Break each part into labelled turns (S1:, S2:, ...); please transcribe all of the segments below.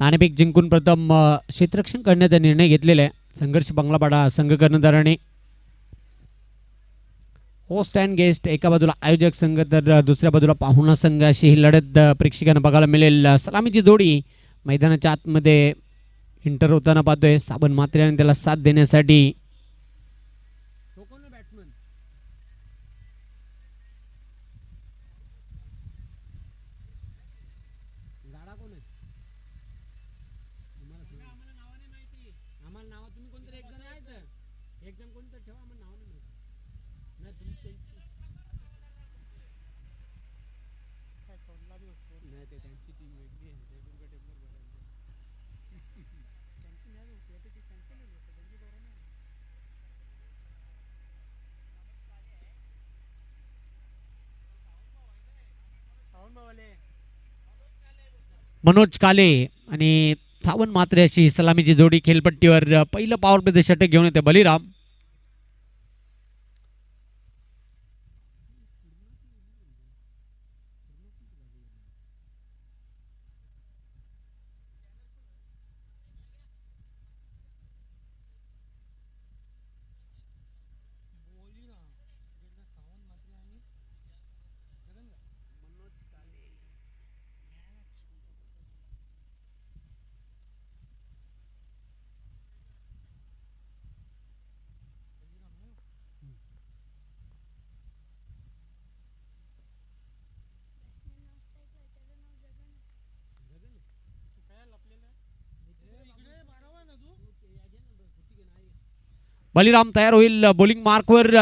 S1: नाणेफेक जिंकून प्रथम क्षेत्ररक्षण करण्याचा निर्णय घेतलेला आहे संघर्ष बंगलापाडा संघ कर्णधाराने. होस्ट अँड गेस्ट एका बाजूला आयोजक संघ तर दुसऱ्या बाजूला पाहुणा संघ अशी ही लढत प्रेक्षकांना बघायला मिळेल. सलामीची जोडी मैदानाच्या आतमध्ये इंटर होताना पाहतोय. साबण मात्रे आणि त्याला साथ देण्यासाठी मनोज काले आणि साबण मात्रे अशी सलामीची जोडी खेळपट्टीवर पहिलं पॉवर प्ले षटक घेऊन येते बलिराम. बलिराम तयार होईल बॉलिंग मार्कवर.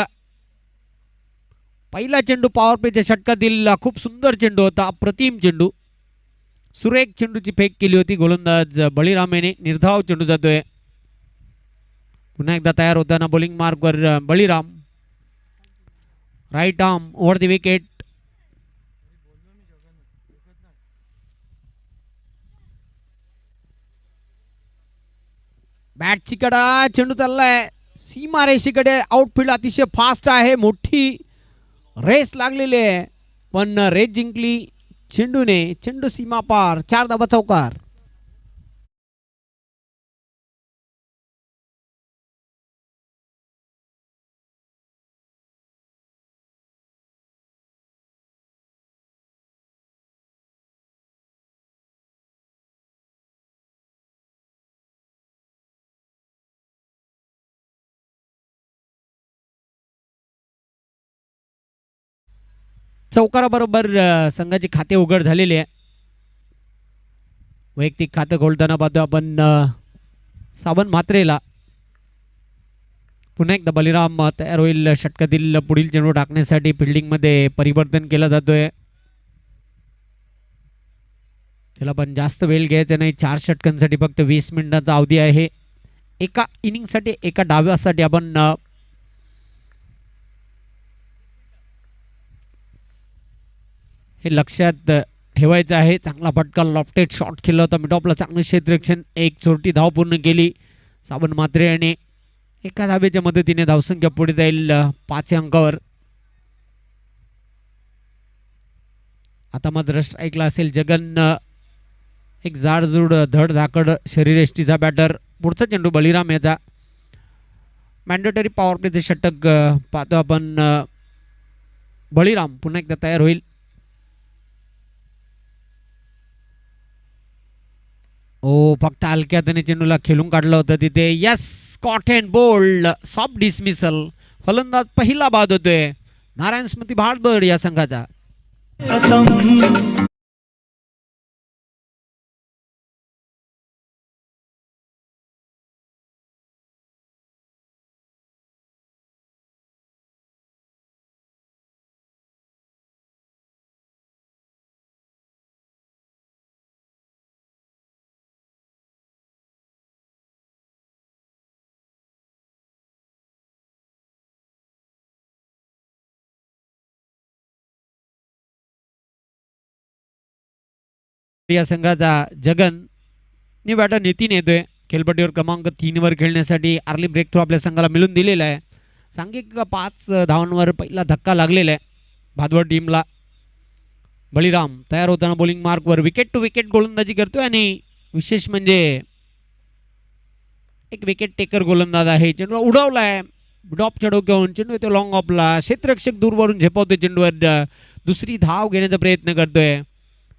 S1: पहिला चेंडू पॉवर प्लेच्या षटकातील खूप सुंदर चेंडू होता. अप्रतिम चेंडू, सुरेख चेंडूची फेक केली होती गोलंदाज बलिराम याने. निर्धाव चेंडू जातोय. पुन्हा एकदा तयार होताना बॉलिंग मार्कवर Baliram. Right arm over the wicket. बॅटची कडा चेंडू चाललाय सीमा रेषेकडे. आउटफील्ड अतिशय फास्ट आहे. मोठी रेस लागलेली आहे पण रेस जिंकली चेंडूने. चेंडू सीमा पार. 4 धावा चौकार. चौकाराबरोबर संघाची खाते उघड झालेली आहे. वैयक्तिक खातं खोलताना पाहतो आपण साबण मात्रेला. पुन्हा एकदा बलिराम तयार होईल षटकातील पुढील चेंडू टाकण्यासाठी. फिल्डिंगमध्ये परिवर्तन केलं जातोय. त्याला पण जास्त वेळ घ्यायचा नाही. 4 षटकांसाठी फक्त 20 मिनिटांचा अवधी आहे. एका इनिंगसाठी एका डाव्यासाठी आपण हे लक्षात ठेवायचं आहे. चांगला फटका लॉफ्टेड शॉट केला होता मिड ऑफला. चांगलं क्षेत्ररक्षण. एक छोटी धाव पूर्ण केली साबण मात्रे याने. एका धावेच्या मदतीने धावसंख्या पुढे जाईल 5 अंकावर. आता मात्र स्ट्राईकला असेल जगन. एक जाडजूड धड धाकड शरीरयष्टीचा बॅटर. पुढचा चेंडू बलिराम याचा. मॅन्डेटरी पॉवर प्लेचे षटक पाहतो आपण. बलिराम पुन्हा एकदा तयार होईल. फक्त हलक्या हाताने चेंडूला खेळून काढलं होतं तिथे. Yes, caught and bowled soft dismissal. फलंदाज पहिला बाद होतोय नारायण स्मृती भाडबड या संघाचा. या संघाचा जगन नि बॅटर नितीन येतोय खेळपट्टीवर. क्रमांक 3 वर खेळण्यासाठी अर्ली ब्रेक थ्रू आपल्या संघाला मिळून दिलेला आहे. सांघिक 5 धावांवर पहिला धक्का लागलेला आहे भादवड टीमला. बलिराम तयार होताना बॉलिंग मार्कवर विकेट टू विकेट गोलंदाजी करतोय आणि विशेष म्हणजे एक विकेट टेकर गोलंदाज आहे. चेंडूला उडवलाय डॉपच्या डोक्यावरून. चेंडू येतो लॉंग ऑफला. क्षेत्ररक्षक दूरवरून झेपावतोय चेंडूवर. दुसरी धाव घेण्याचा प्रयत्न करतोय.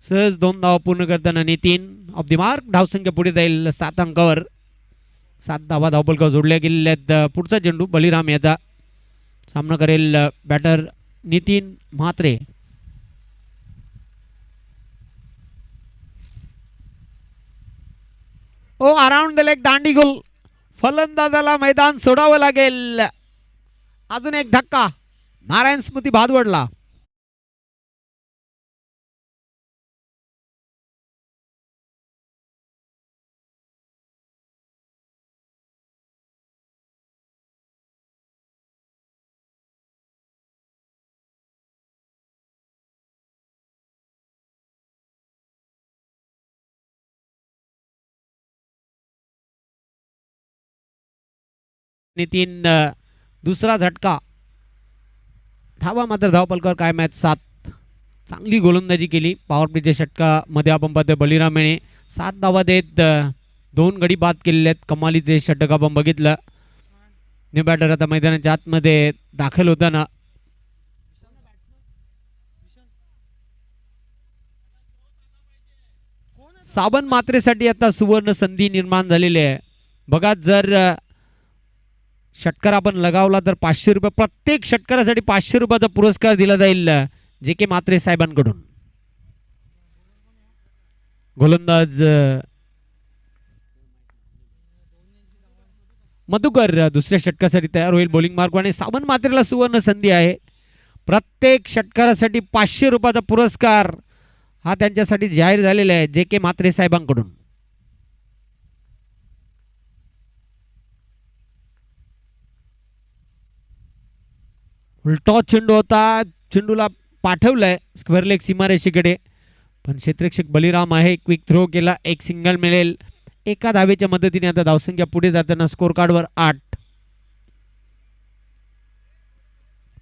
S1: सहज 2 धावा पूर्ण करताना नितीन ऑफ द मार्क. धावसंख्या पुढे जाईल 7 अंकावर. 7 धावा धावपलकावर जोडल्या गेलेल्या आहेत. पुढचा चेंडू बलिराम याचा सामना करेल बॅटर नितीन म्हात्रे. ओ अराउंड द लेग दांडी गोल. फलंदाजाला मैदान सोडावं लागेल. अजून एक धक्का नारायण स्मृती भादवडला. नितीन दुसरा झटका. धावा मात्र धावपलकावर काय मॅच 7. चांगली गोलंदाजी केली पॉवर प्लेच्या षटकामध्ये. आपण पाहतोय बलिराम याने 7 धावा देत 2 गडी बाद केलेले आहेत. कमालीचे षटक आपण बघितलं. न्यू बॅटर आता मैदानाच्या आतमध्ये दाखल होताना साबन मात्रेसाठी आता सुवर्ण संधी निर्माण झालेली आहे. बघा जर षटकार आपण लगावला तर 500 रुपये प्रत्येक षटकारासाठी 500 रुपयाचा पुरस्कार दिला जाईल जे के म्हात्रे साहेबांकडून. गोलंदाज मधुकर दुसऱ्या षटकासाठी तयार होईल बॉलिंग मार्कवर. साबन मात्रेला सुवर्ण संधी आहे. प्रत्येक षटकारासाठी 500 रुपयाचा पुरस्कार हा त्यांच्यासाठी जाहीर झालेला आहे जे के म्हात्रे साहेबांकडून. उलटा चेंडू होता. चेंडूला पाठवलाय स्क्वेअर लेग सीमारेषेकडे पण क्षेत्ररक्षक बलिराम आहे. क्विक थ्रो केला. एक सिंगल मिळेल. एका धावेच्या मदतीने आता धावसंख्या पुढे जाताना स्कोर कार्डवर 8.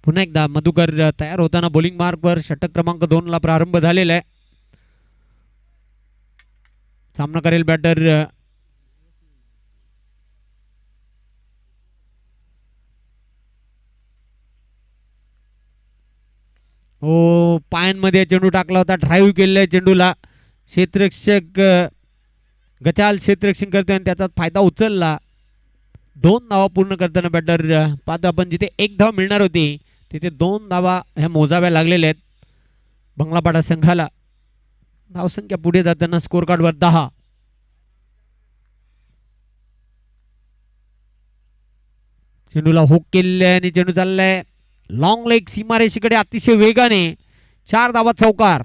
S1: पुन्हा एकदा मधुकर तयार होताना बॉलिंग मार्कवर. षटक क्रमांक 2 ला प्रारंभ झालेला आहे. सामना करेल बॅटर हो पायांमध्ये चेंडू टाकला होता. ड्राईव्ह केलेला आहे चेंडूला. क्षेत्ररक्षक गचाल क्षेत्ररक्षण करतोय आणि त्याचा फायदा उचलला. 2 धावा पूर्ण करताना बॅटर पाहतो आपण जिथे 1 धाव मिळणार होती तिथे 2 धावा ह्या मोजाव्या लागलेल्या आहेत बंगलापाडा संघाला. धावसंख्या पुढे जाताना स्कोर कार्डवर 10. चेंडूला हुक केलेला आहे आणि चेंडू चाललाय लॉंग लेग सीमारेषेकडे अतिशय वेगाने. 4 धावा चौकार.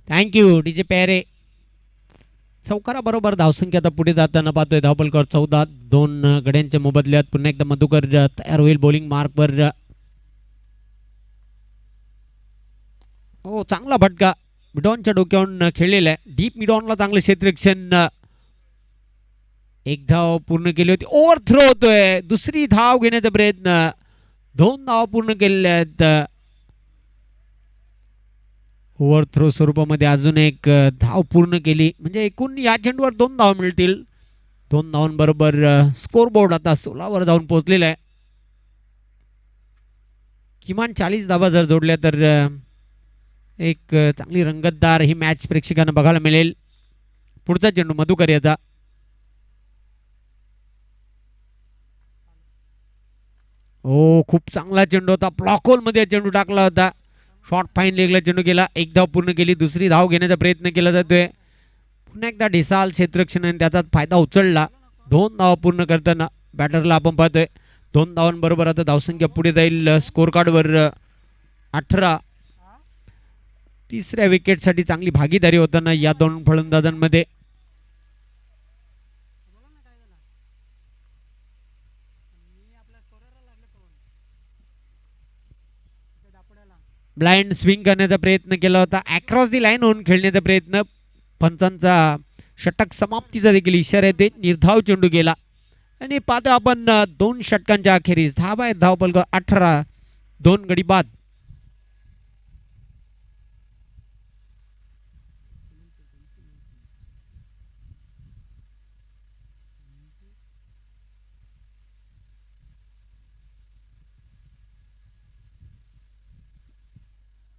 S1: थँक्यू डीजे पेरे. चौकाराबरोबर धावसंख्या आता पुढे जाताना पाहतोय धावपलकावर 14. 2 गड्यांच्या मोबदल्यात पुन्हा एकदा मधुकर तयार होईल बॉलिंग मार्कवर. हो चांगला फटका मिडॉनच्या डोक्यावरून खेळलेला आहे. डीप मिडॉनला चांगलं क्षेत्ररक्षण. 1 धाव पूर्ण केली होती. ओव्हर थ्रो होतोय. दुसरी धाव घेण्याचा प्रयत्न. 2 धावा पूर्ण केलेल्या आहेत. ओव्हर थ्रो स्वरूपामध्ये अजून एक धाव पूर्ण केली म्हणजे एकूण या चेंडूवर 2 धाव मिळतील. 2 धावांबरोबर स्कोर बोर्ड आता 16 वर जाऊन पोहोचलेला आहे. किमान 40 धावा जर जोडल्या तर एक चांगली रंगतदार ही मॅच प्रेक्षकांना बघायला मिळेल. पुढचा चेंडू मधुकर याचा. हो खूप चांगला चेंडू होता. ब्लॉक होल मध्ये चेंडू टाकला होता. शॉर्ट फाईन लेगला चेंडू गेला. 1 धाव पूर्ण केली. दुसरी धाव घेण्याचा प्रयत्न केला जातोय. पुन्हा एकदा ढिसाल क्षेत्ररक्षणाने त्याचा फायदा उचलला. 2 धावा पूर्ण करताना बॅटरला आपण पाहतोय 2 धावांबरोबर आता धावसंख्या पुढे जाईल स्कोर कार्डवर 18. तिसऱ्या विकेटसाठी चांगली भागीदारी होताना या दोन फलंदाजांमध्ये. ब्लाइंड स्विंग करण्याचा प्रयत्न केला होता, अक्रॉस दी लाईन होऊन खेळण्याचा प्रयत्न. पंचांचा षटक समाप्तीचा देखील इशारा येते. निर्धाव चेंडू गेला आणि पाहतो आपण 2 षटकांच्या अखेरीस धावा आहेत धावफलक 18, 2 गडी बाद.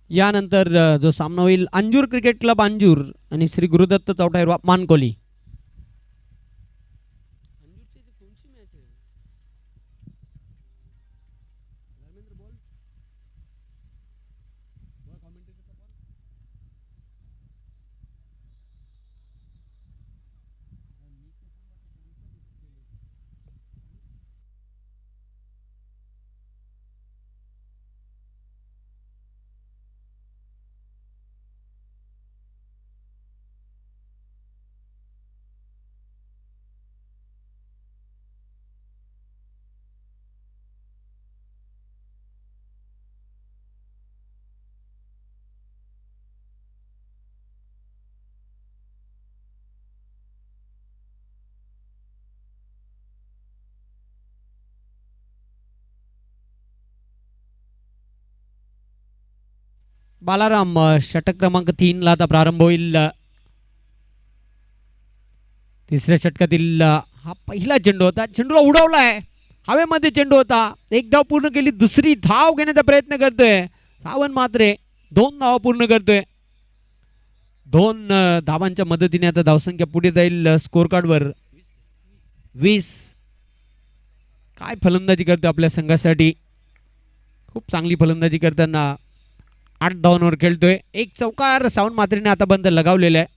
S1: यानंतर जो सामना होईल अंजूर क्रिकेट क्लब अंजूर आणि श्री गुरुदत्त चौटाईरवा मानकोली. बालाराम षटक क्रमांक 3 ला आता प्रारंभ होईल. तिसऱ्या षटकातील हा पहिला चेंडू होता, चेंडूला उडवलाय, हवेमध्ये चेंडू होता. 1 धाव पूर्ण केली, दुसरी धाव घेण्याचा प्रयत्न करतोय सावंत मात्रे. 2 धावा पूर्ण करतोय. 2 धावांच्या मदतीने आता धावसंख्या पुढे जाईल स्कोर कार्डवर 20. काय फलंदाजी करतो आपल्या संघासाठी, खूप चांगली फलंदाजी करताना 8 धावांवर खेळतोय. एक चौकार सावंत मात्रेने आता बंद लगावलेला आहे.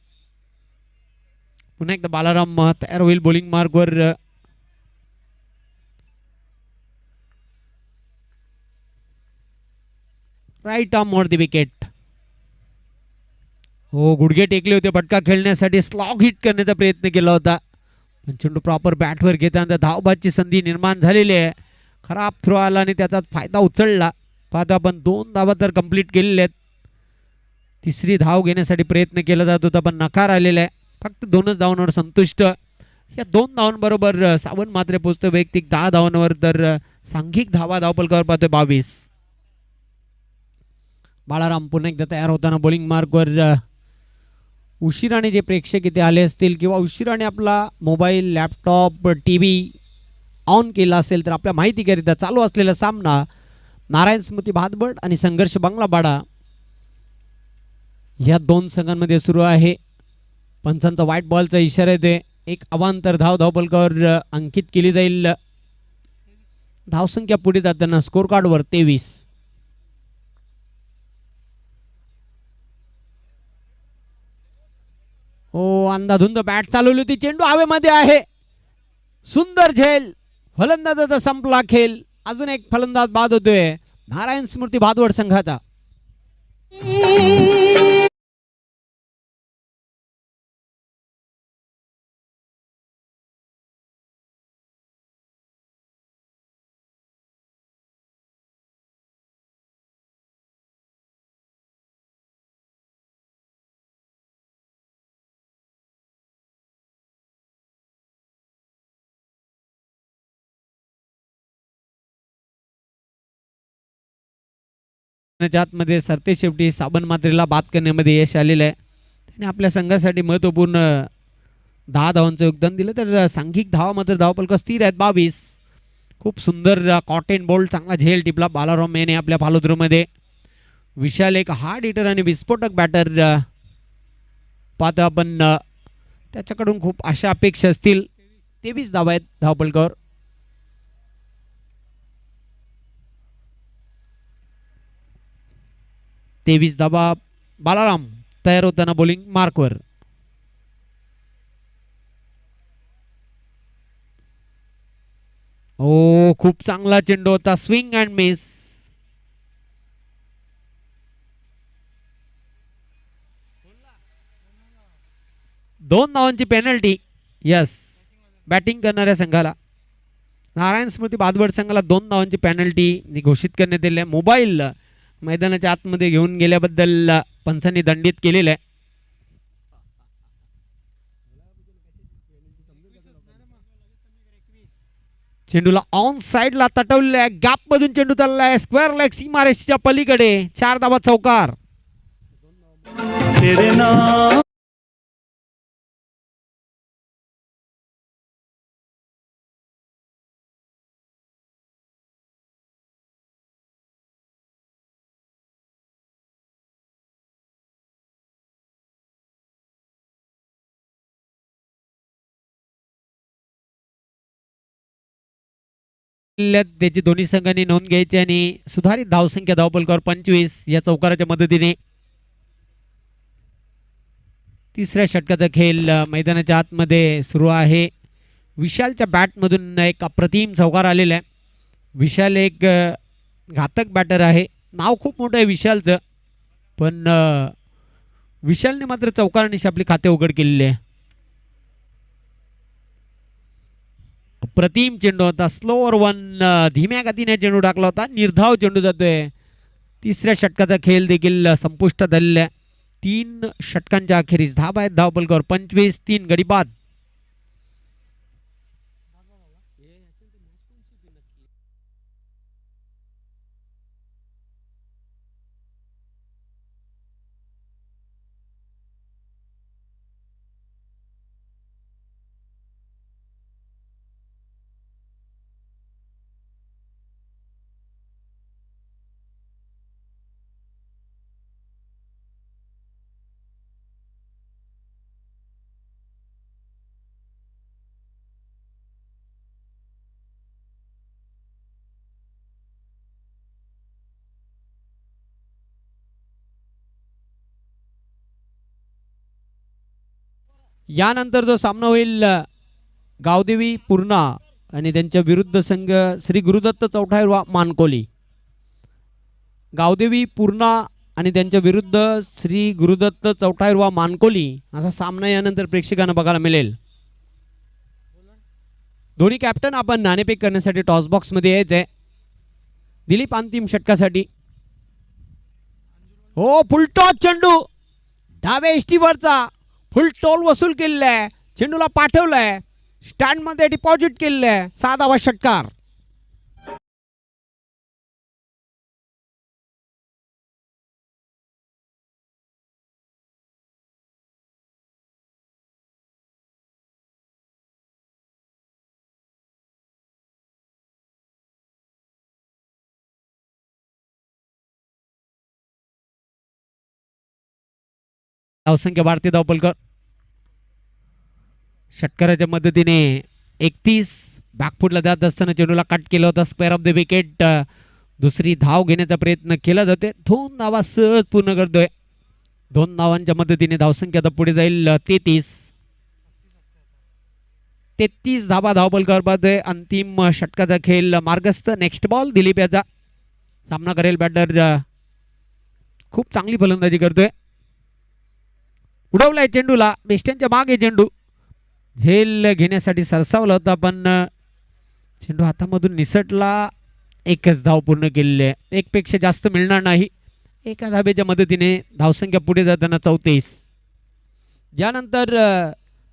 S1: पुन्हा एकदा बालाराम तयार होईल बॉलिंग मार्कवर. राईट आर्म वर दी विकेट. हो, गुडघे टेकले होते फटका खेळण्यासाठी, स्लॉग हिट करण्याचा प्रयत्न केला होता, पण चेंडू प्रॉपर बॅटवर घेताना धावबादची संधी निर्माण झालेली आहे. खराब थ्रो आला आणि त्याचा फायदा उचलला. पाहतो आपण 2 धावा तर कंप्लीट केलेल्या आहेत. तिसरी धाव घेण्यासाठी प्रयत्न केला जात होता पण नकार आलेला आहे. फक्त 2च धावांवर संतुष्ट. या 2 धावांबरोबर सावंत मात्रे पोहोचतो वैयक्तिक 10 धावांवर, तर सांघिक धावा धावफलकावर पाहतोय 22. बाळाराम पुन्हा एकदा तयार होताना बॉलिंग मार्कवर. उशिराने जे प्रेक्षक इथे आले असतील किंवा उशिराने आपला मोबाईल, लॅपटॉप, TV ऑन केला असेल तर आपल्या माहितीकरिता चालू असलेला सामना नारायण स्मृती भातबड आणि संघर्ष बांगलाबाडा या 2 संघांमध्ये सुरू आहे. पंचांचा व्हाईट बॉलचा इशारा येतोय. एक अवांतर धाव धावफलकावर अंकित केली जाईल. धावसंख्या पुढे जाताना स्कोर कार्डवर 23. हो, अंधाधुंद बॅट चालवली होती, चेंडू हवेमध्ये आहे, सुंदर झेल, फलंदाजाचा संपला खेळ. अजून एक फलंदाज बाद होतोय नारायण स्मृती भातवड संघाचा. आतमध्ये सरते शेवटी साबण मात्रेला बाद करण्यामध्ये यश आलेलं आहे. त्याने आपल्या संघासाठी महत्त्वपूर्ण 10 धावांचं योगदान दिलं. तर सांघिक धावा मात्र धावफलक स्थिर आहेत 22. खूप सुंदर कॉटन बोल्ट चांगला झेल टिपला बालाराम याने आपल्या फॉलोथ्रूमध्ये. विशाल एक हार्ड हिटर आणि विस्फोटक बॅटर पाहतो आपण. त्याच्याकडून खूप अशा अपेक्षा असतील. 23 धावा आहेत धावफलकावर. तेवीस धावा. बालाराम तयार होताना बॉलिंग मार्कवर. हो, खूप चांगला चेंडू होता, स्विंग अँड मिस. दोन धावांची पेनल्टी. यस, बॅटिंग करणाऱ्या संघाला, नारायण स्मृती बादवड संघाला 2 धावांची पेनल्टी घोषित करण्यात आली आहे. मोबाईल मैदानाच्या आतमध्ये घेऊन गेल्याबद्दल पंचांनी दंडित केलेलं आहे. चेंडूला ऑन साइडला तटवलेला आहे, गॅप मधून चेंडू चाललाय स्क्वेअर लेग सीमारेषेच्या पलीकडे, 4 धावा चौकार. त्याची दोन्ही संघांनी नोंद घ्यायची आणि सुधारित धावसंख्या धावपलकावर 25 या चौकाराच्या मदतीने तिसऱ्या षटकाचा खेळ मैदानाच्या आतमध्ये सुरू आहे. विशालच्या बॅटमधून एक अप्रतिम चौकार आलेला आहे. विशाल एक घातक बॅटर आहे, नाव खूप मोठं आहे विशालचं, पण विशालने मात्र चौकारानिशी आपली खाते उघड केलेली आहे. प्रतिम चेंडू होता, स्लोअर वन, धीम्या गतीने चेंडू टाकला होता, निर्धाव चेंडू जातोय. तिसऱ्या षटकाचा खेळ देखील संपुष्टात आलेला आहे. 3 षटकांच्या अखेरीस धाबा आहेत धावपलकावर 25, 3 गडी बाद. यानंतर जो सामना होईल गावदेवी पूर्णा आणि त्यांच्या विरुद्ध संघ श्री गुरुदत्त चौठाईरवा मानकोली. गावदेवी पूर्णा आणि त्यांच्या विरुद्ध श्री गुरुदत्त चौठाईरवा मानकोली असा सामना यानंतर प्रेक्षकांना बघायला मिळेल. दोन्ही कॅप्टन आपण नाणेफेक करण्यासाठी टॉस बॉक्स मध्ये यायचंय. दिलीप अंतिम षटकासाठी. हो, फुलटॉस चेंडू डाव्या एष्टीवरचा, फुल टोल वसूल केलेला आहे, चेंडूला पाठवलाय, स्टँड मध्ये डिपॉझिट केलेलं आहे, 6 धावा षटकार. धावसंख्या वाढते धावपलकर. षटकाराच्या मदतीने 31 बॅकफुटला जात असताना चेंडूला कट केला होता, स्क्वेअर ऑफ द विकेट. दुसरी धाव घेण्याचा प्रयत्न केला जातोय, 2 धावा सहज पूर्ण करतोय. 2 धावांच्या मदतीने धावसंख्या आता पुढे जाईल 33 धावा धावपलकावर पाहतोय. अंतिम षटकाचा खेळ मार्गस्थ. नेक्स्ट बॉल दिलीप याचा सामना करेल बॅटर. खूप चांगली फलंदाजी करतोय, उडवलाय चेंडूला, बेस्टनच्या मागे चेंडू झेल घेण्यासाठी सरसावला होता, पण चेंडू हातामधून निसटला. 1च धाव पूर्ण केलेली आहे, 1 पेक्षा जास्त मिळणार नाही. 1 धाब्याच्या मदतीने धावसंख्या पुढे जाताना 34. यानंतर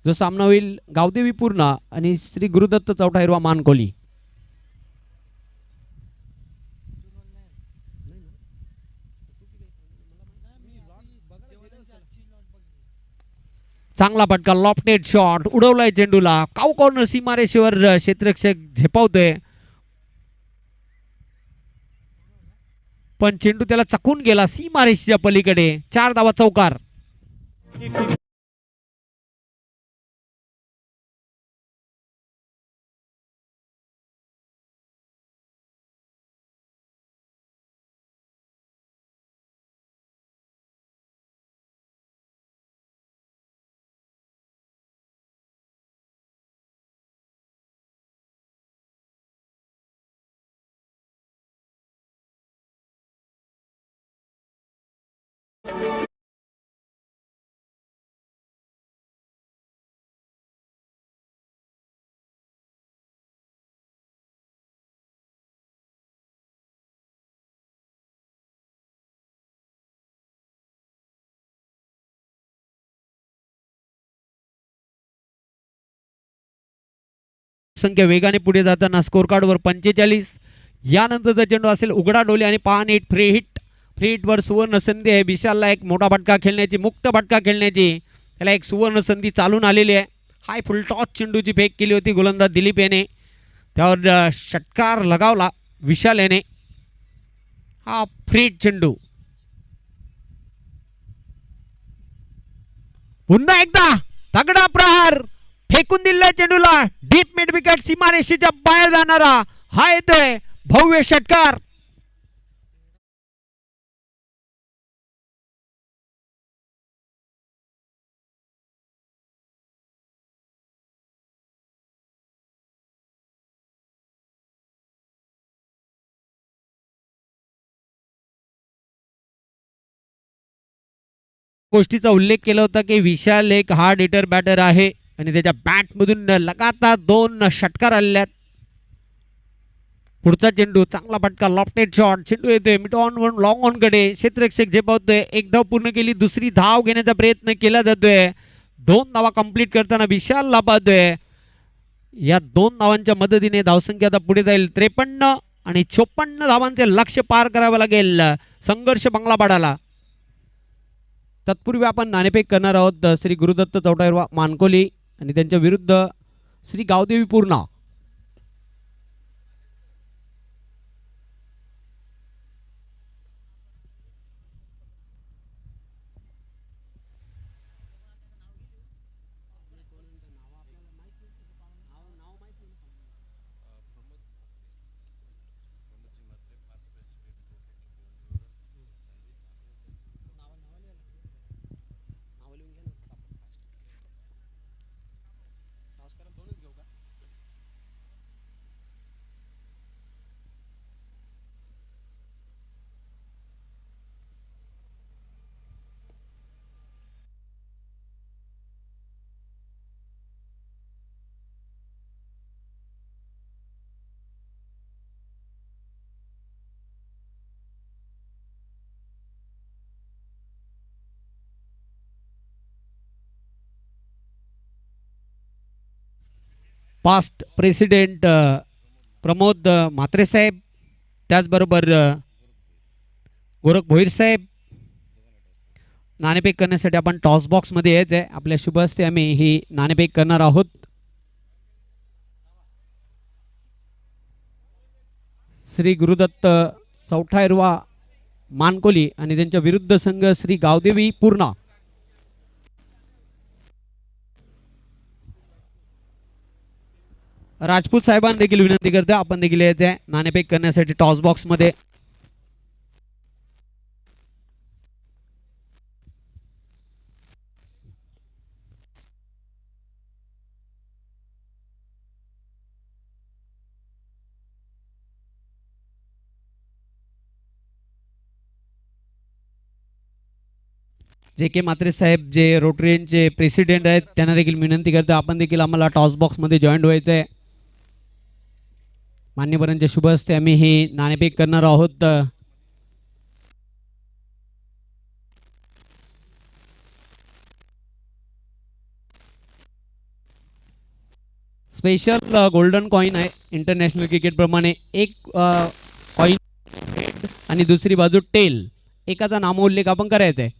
S1: जो सामना होईल गावदेवी पूर्णा आणि श्री गुरुदत्त चौठाईरवा मानकोली. चांगला फटका, लॉफ्टेड शॉट, उडवलाय चेंडूला, काऊ कॉर्नर सीमारेषेवर क्षेत्ररक्षक झेपावतोय, पण चेंडू त्याला चकून गेला सीमारेषेच्या पलीकडे. 4 धावा चौकार. संख्या वेगाने पुढे जाताना स्कोर कार्डवर 45. यानंतरचा चेंडू असेल उघडा डोले आणि पान हिट फ्री हिट. फ्री हिटवर सुवर्ण संधी आहे. विशालला एक मोठा फटका खेळण्याची, मुक्त फटका खेळण्याची त्याला एक सुवर्ण संधी चालून आलेली आहे. हाय फुल टॉस चेंडूची फेक केली होती गोलंदाज दिलीप याने, त्यावर षटकार लगावला विशाल याने. हा फ्री हिट चेंडू. पुन्हा एकदा तगडा प्रहार फेकून दिलेल्या चेंडूला डीप मिड विकेट सीमारेषेच्या बाहेर जाणारा हा येतोय भव्य षटकार. गोष्टीचा उल्लेख केला होता की विशाल एक हार्ड हिटर बॅटर आहे आणि त्याच्या बॅटमधून लगातार 2 षटकार आलेले आहेत. पुढचा चेंडू चांगला फटका लॉफ्टेड शॉट. चेंडू येतोय mid on one long on कडे. क्षेत्ररक्षक झेपावतोय. एक धाव पूर्ण केली, दुसरी धाव घेण्याचा प्रयत्न केला जातोय. 2 धावा कंप्लीट करताना विशालला पाहतोय. या 2 धावांच्या मदतीने धावसंख्या आता पुढे जाईल 53 आणि 54 धावांचे लक्ष्य पार करावं लागेल संघर्ष बंगलापाडाला. तत्पूर्वी आपण नाणेफेक करणार आहोत श्री गुरुदत्त चौटाईरवा मानकोली आणि त्यांच्या विरुद्ध श्री गावदेवी पूर्णा. पास्ट प्रेसिडेंट प्रमोद म्हात्रे साहेब, त्याचबरोबर गोरख भोईर साहेब. नाणेफेक करण्यासाठी आपण टॉस बॉक्समध्ये यायचं आहे. आपल्या शुभ हस्ते आम्ही ही नाणेफेक करणार आहोत. श्री गुरुदत्त चौठाईरवा मानकोली आणि त्यांच्या विरुद्ध संघ श्री गावदेवी पूर्णा. राजपूत साहेबांना देखील विनंती करते आपण देखील यायचे नाणेफेक करण्यासाठी टॉस बॉक्स मध्ये. जे के म्हात्रे साहेब जे रोटरीचे प्रेसिडेंट आहेत त्यांना देखील विनंती करतो आपण देखील आम्हाला टॉस बॉक्स मध्ये जॉईन व्हायचं आहे. मान्यवरांच्या शुभ हस्ते आम्ही ही नाणेफेक करणार आहोत. स्पेशल गोल्डन कॉइन आहे इंटरनॅशनल क्रिकेट प्रमाणे. एक कॉइन आणि दुसरी बाजू टेल, एकाचा नामोल्लेख आपण करायचा आहे.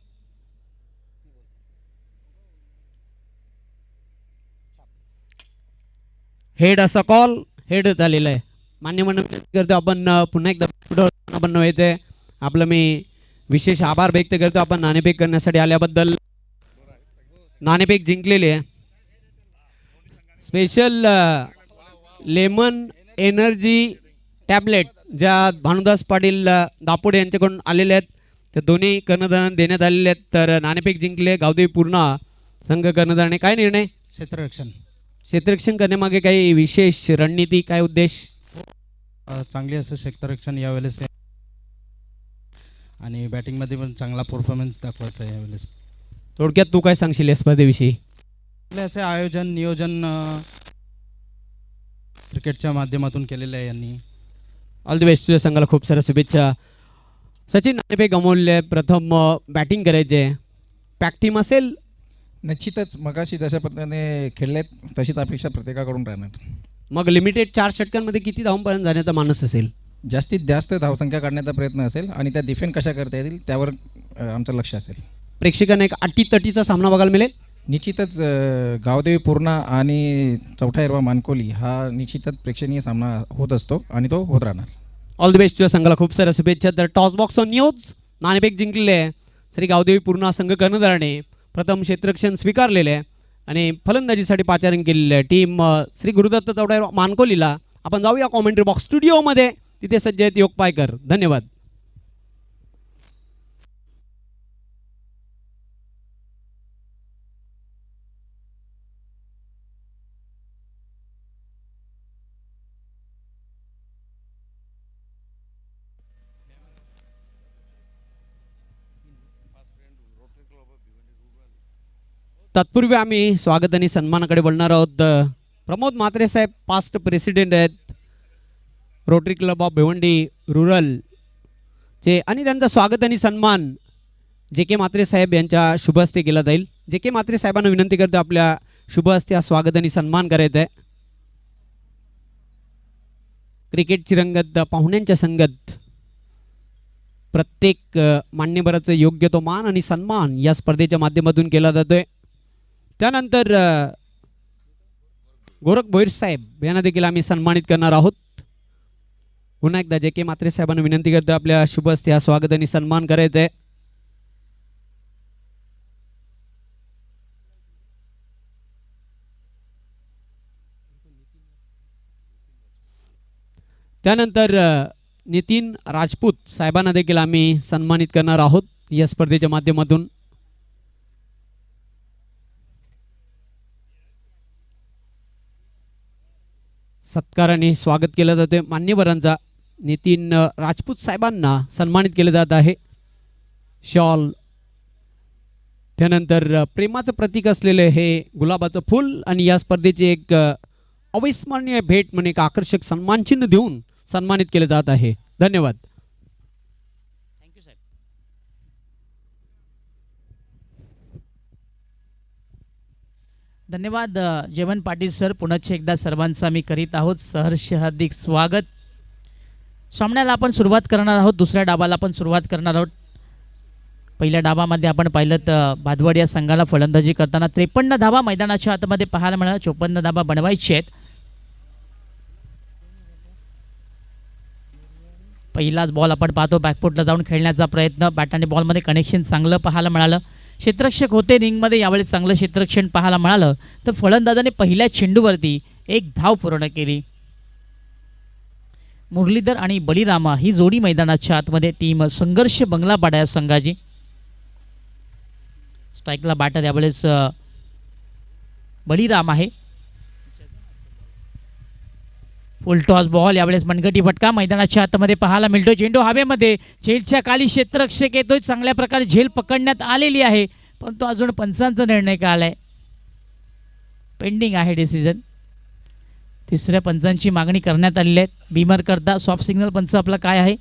S1: हेड असा कॉल हेड झालेला आहे. मान्य म्हणून करतो आपण पुन्हा एकदा आपण व्हायचंय. आपलं मी विशेष आभार व्यक्त करतो आपण नाणेफेक करण्यासाठी आल्याबद्दल. नाणेफेक जिंकलेली आहे. स्पेशल लेमन एनर्जी टॅबलेट ज्या भानुदास पाटील दापोडे यांच्याकडून आलेले आहेत ते दोन्ही कर्णधारांना देण्यात आलेले आहेत. तर नाणेफेक जिंकले गावदेवी पूर्णा संघ कर्णधाराने. काय निर्णय? क्षेत्ररक्षण करण्यामागे काही विशेष रणनीती, काय उद्देश?
S2: चांगली असं क्षेत्ररक्षण यावेळेस आणि बॅटिंगमध्ये पण चांगला परफॉर्मन्स दाखवायचा आहे यावेळेस.
S1: थोडक्यात तू काय सांगशील या स्पर्धेविषयी?
S2: आपले असे आयोजन नियोजन क्रिकेटच्या माध्यमातून केलेलं आहे यांनी.
S1: ऑल द बेस्ट, तुझ्या संघाला खूप साऱ्या शुभेच्छा. सचिन नाणेफेक अमोलले प्रथम बॅटिंग करायचे. पॅक टीम असेल?
S3: निश्चितच मगाशी जशा पद्धतीने खेळलेत तशीच अपेक्षा प्रत्येकाकडून राहणार.
S1: मग लिमिटेड 4 षटकांमध्ये किती धावांपर्यंत जाण्याचा मानस असेल?
S3: जास्तीत जास्त धावसंख्या काढण्याचा प्रयत्न असेल आणि त्या डिफेंड कशा करता येतील त्यावर आमचं लक्ष असेल.
S1: प्रेक्षकांना एक अटीतटीचा सामना बघायला मिळेल.
S3: निश्चितच गावदेवी पूर्णा आणि चौथा हिरवा मानकोली हा निश्चितच प्रेक्षणीय सामना होत असतो आणि तो होत राहणार.
S1: ऑल द बेस्ट, तुझ्या संघाला खूप साऱ्या शुभेच्छा. तर टॉस बॉक्स ऑन न्यूज नाणेफेक जिंकलेले श्री गावदेवी पूर्णा संघ कर्णधाराने प्रथम क्षेत्ररक्षण स्वीकारलेले आहे आणि फलंदाजीसाठी पाचारण केलेलं आहे टीम श्री गुरुदत्त चौडा मानकोलीला. आपण जाऊया कॉमेंट्री बॉक्स स्टुडिओमध्ये, तिथे सज्ज आहेत योग पायकर. धन्यवाद. तत्पूर्वी आम्ही स्वागत आणि सन्मानाकडे बोलणार आहोत. प्रमोद म्हात्रे साहेब पास्ट प्रेसिडेंट आहेत rotary club of Bhiwandi rural चे, आणि त्यांचा स्वागत आणि सन्मान जे के म्हात्रे साहेब यांच्या शुभ हस्ते केला जाईल. जे के म्हात्रे साहेबांना विनंती करतो आपल्या शुभ हस्ते हा स्वागत आणि सन्मान करायचा आहे. क्रिकेटची रंगत पाहुण्यांच्या संगत प्रत्येक मान्यवराचं योग्य तो मान आणि सन्मान या स्पर्धेच्या माध्यमातून केला जातोय. त्यानंतर गोरख भोईर साहेब यांना देखील आम्ही सन्मानित करणार आहोत. पुन्हा एकदा जे के म्हात्रे साहेबांना विनंती करतो आपल्या शुभ हस्ते हा स्वागत आणि सन्मान करायचा आहे. त्यानंतर नितीन राजपूत साहेबांना देखील आम्ही सन्मानित करणार आहोत या स्पर्धेच्या माध्यमातून. सत्काराने स्वागत केलं जाते मान्यवरांचा. नितीन राजपूत साहेबांना सन्मानित केलं जात आहे शॉल. त्यानंतर प्रेमाचं प्रतीक असलेले हे गुलाबाचं फूल आणि या स्पर्धेचे एक अविस्मरणीय भेट म्हणून एक आकर्षक सन्मानचिन्ह देऊन सन्मानित केले जात आहे. धन्यवाद. थँक्यू साहेब.
S4: धन्यवाद जेवण पाटील सर. पुन्हा एकदा सर्वांचं आम्ही करीत आहोत सहर्ष हार्दिक स्वागत. सामन्याला आपण सुरुवात करणार आहोत. दुसऱ्या डावाला आपण सुरुवात करणार आहोत. पहिल्या डावामध्ये आपण पाहिलं तर भादवड या संघाला फलंदाजी करताना 53 धावा मैदानाच्या आतमध्ये पाहायला मिळाल्या. 54 धावा बनवायचे आहेत. पहिलाच बॉल आपण पाहतो बॅकफुटला जाऊन खेळण्याचा प्रयत्न. बॅट आणि बॉलमध्ये कनेक्शन चांगलं पाहायला मिळालं. क्षेत्ररक्षक होते रिंगमध्ये, यावेळेस चांगलं क्षेत्ररक्षण पाहायला मिळालं. तर फलंदाजाने पहिल्या चेंडूवरती एक धाव पूर्ण केली. मुरलीधर आणि बळीरामा ही जोडी मैदानाच्या आतमध्ये टीम संघर्ष बंगलापाडा या संघाची. स्ट्राईकला बॅटर यावेळेस बळीराम आहे. फुल टॉस बॉल यावेळेस मनगटी फटका मैदानाच्या आतमध्ये पाहायला मिळतो. चेंडू हवेमध्ये, झेलच्या खाली क्षेत्ररक्षक येतोय. चांगल्या प्रकारे झेल पकडण्यात आलेली आहे, पण तो अजून पंचांचा निर्णय का आलाय, पेंडिंग आहे डिसिजन. तिसऱ्या पंचांची मागणी करण्यात आलेली आहे. बीमर करता सॉफ्ट सिग्नल पंच आपला काय आहे?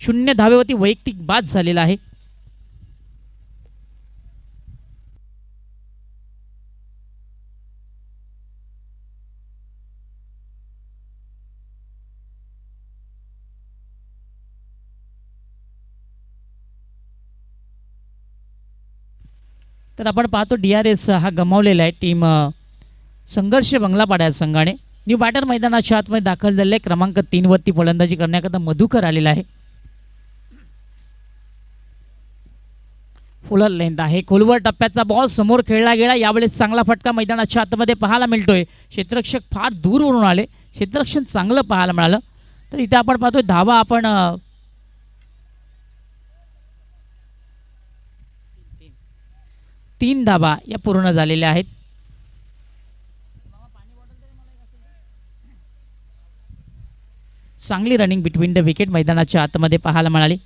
S4: 0 धावेवरती वैयक्तिक बाद झालेला आहे. तर आपण पाहतो DRS हा गमावलेला आहे टीम संघर्ष बंगलापाडा या संघाने. न्यू बॅटर मैदानाच्या आतमध्ये दाखल झालेले क्रमांक 3 वरती फलंदाजी करण्याकरता मधुकर आलेला आहे. फुल लेंथ आहे, खोलवर टप्प्याचा बॉल समोर खेळला गेला. यावेळेस चांगला फटका मैदानाच्या आतमध्ये पाहायला मिळतोय. क्षेत्ररक्षक फार दूरवरून आले, क्षेत्ररक्षण चांगलं पाहायला मिळालं. तर इथे आपण पाहतोय धावा आपण 3 धावा या पूर्ण झालेल्या आहेत. चांगली रनिंग बिटवीन द विकेट मैदानाच्या आतमध्ये पाहायला मिळाली.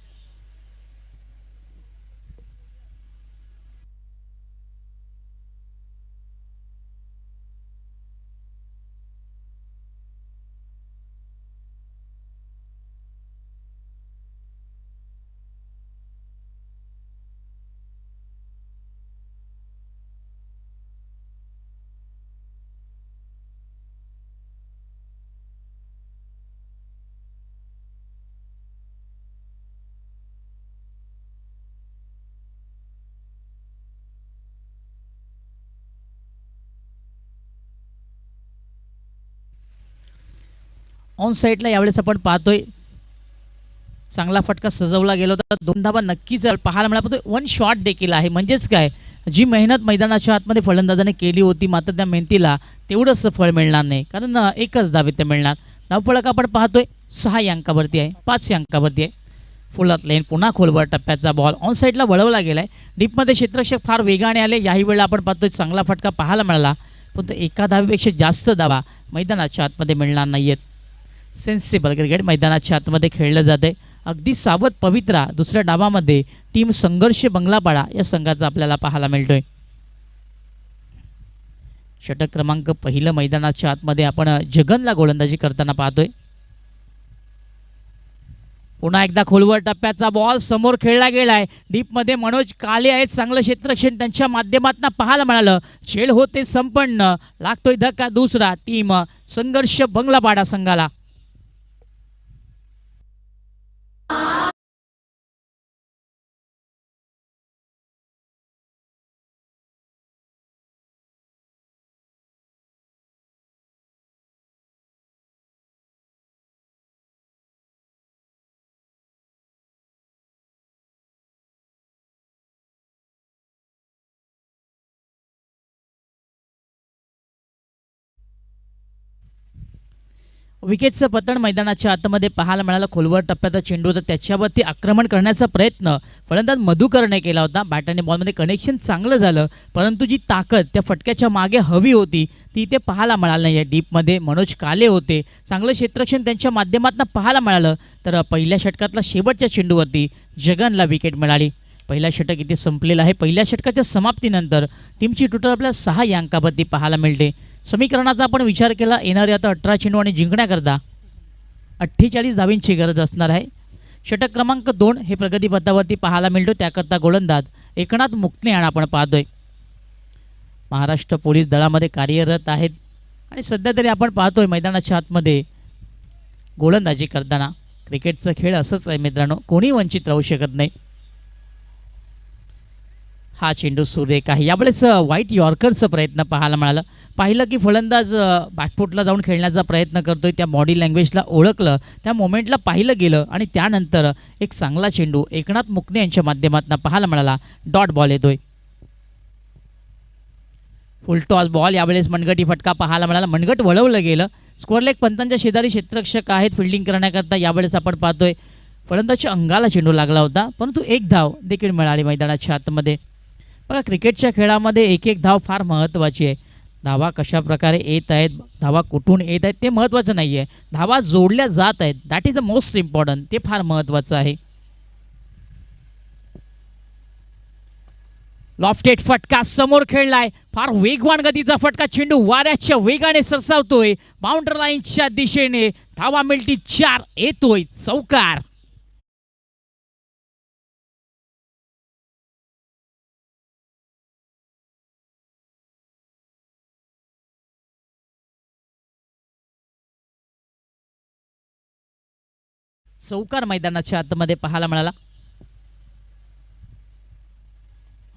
S4: ऑन साईडला यावेळेस आपण पाहतोय चांगला फटका सजवला गेला होता. 2 धावा नक्कीच पाहायला मिळाला. पण 1 शॉट देखील आहे. म्हणजेच काय, जी मेहनत मैदानाच्या आतमध्ये फलंदाजाने केली होती मात्र त्या मेहनतीला तेवढंच फळ मिळणार नाही, कारण 1च धाव इथे मिळणार. धावफलक आपण पाहतोय 6 अंकावरती आहे, 5 अंकावरती आहे. फुलात लेन पुन्हा खोलवर टप्प्याचा बॉल ऑन साईडला वळवला गेलाय. डीपमध्ये क्षेत्ररक्षक फार वेगाने आले. याही वेळेला आपण पाहतोय चांगला फटका पाहायला मिळाला, पण तो एका धावेपेक्षा जास्त धावा मैदानाच्या आतमध्ये मिळणार नाहीयेत. सेन्सिबल क्रिकेट मैदानाच्या आतमध्ये खेळलं जाते. अगदी सावध पवित्रा दुसऱ्या डावामध्ये टीम संघर्ष बंगलापाडा या संघाचा आपल्याला पाहायला मिळतोय. षटक क्रमांक 1 मैदानाच्या आतमध्ये आपण जगनला गोलंदाजी करताना पाहतोय. पुन्हा एकदा खोलवर टप्प्याचा बॉल समोर खेळला गेलाय. डीपमध्ये मनोज काले आहेत, चांगलं क्षेत्ररक्षण त्यांच्या माध्यमातून पाहायला मिळालं. खेळ होते संपन्न. लागतोय धक्का दुसरा टीम संघर्ष बंगलापाडा संघाला. विकेटचं पतन मैदानाच्या आतमध्ये पाहायला मिळालं. खोलवर टप्प्याचा चेंडू होता, त्याच्यावरती आक्रमण करण्याचा प्रयत्न फलंदाज मधुकरने केला होता. बॅट आणि बॉलमध्ये कनेक्शन चांगलं झालं, परंतु जी ताकद त्या फटक्याच्या मागे हवी होती ती इथे पाहायला मिळाली नाही. डीपमध्ये मनोज काले होते, चांगलं क्षेत्ररक्षण त्यांच्या माध्यमातून पाहायला मिळालं. तर पहिल्या षटकातला शेवटच्या चेंडूवरती जगनला विकेट मिळाली. पहिला षटक इथे संपलेला आहे. पहिल्या षटकाच्या समाप्तीनंतर टीमची टोटल आपल्याला 6 अंकावरती पाहायला मिळते. समीकरणाचा आपण विचार केला, येणारे आता 18 चेंडू आणि जिंकण्याकरता 48 धावींची गरज असणार आहे. षटक क्रमांक 2 हे प्रगतीपथावरती पाहायला मिळतो. त्याकरता गोलंदाज एकनाथ मुक्ते यांना आपण पाहतोय. महाराष्ट्र पोलीस दलामध्ये कार्यरत आहेत आणि सध्या तरी आपण पाहतोय मैदानाच्या आतमध्ये गोलंदाजी करताना. क्रिकेटचा खेळ असंच आहे मित्रांनो, कोणी वंचित राहू शकत नाही. हा चेंडू सुरेख आहे. यावेळेस व्हाईट यॉर्करचा प्रयत्न पाहायला मिळालं. पाहिलं की फलंदाज बॅकफुटला जाऊन खेळण्याचा प्रयत्न करतोय, त्या बॉडी लँग्वेजला ओळखलं, त्या मोमेंटला पाहिलं गेलं आणि त्यानंतर एक चांगला चेंडू एकनाथ मुक्ते यांच्या माध्यमातून पाहायला मिळाला. डॉट बॉल येतोय. फुल टॉस बॉल यावेळेस मनगटी फटका पाहायला मिळाला. मनगट वळवलं गेलं. स्कोअर लेग पंतांच्या शेजारी क्षेत्ररक्षक आहेत फिल्डिंग करण्याकरता. यावेळेस आपण पाहतोय फलंदाजच्या अंगाला चेंडू लागला होता, परंतु 1 धाव देखील मिळाली मैदानाच्या आतमध्ये. बघा, क्रिकेटच्या खेळामध्ये एक धाव फार महत्त्वाची आहे. धावा कशा प्रकारे येत आहेत, धावा कुठून येत आहेत ते महत्त्वाचं नाही आहे. धावा जोडल्या जात आहेत, that is the most important, ते फार महत्त्वाचं आहे. लॉफ्टेड फटका समोर खेळलाय. फार वेगवान गतीचा फटका, चेंडू वाऱ्याच्या वेगाने सरसावतोय बाउंड्री लाईनच्या दिशेने. धावा मिळती 4, येतोय चौकार. चौकार मैदानाच्या आतमध्ये पाहायला मिळाला.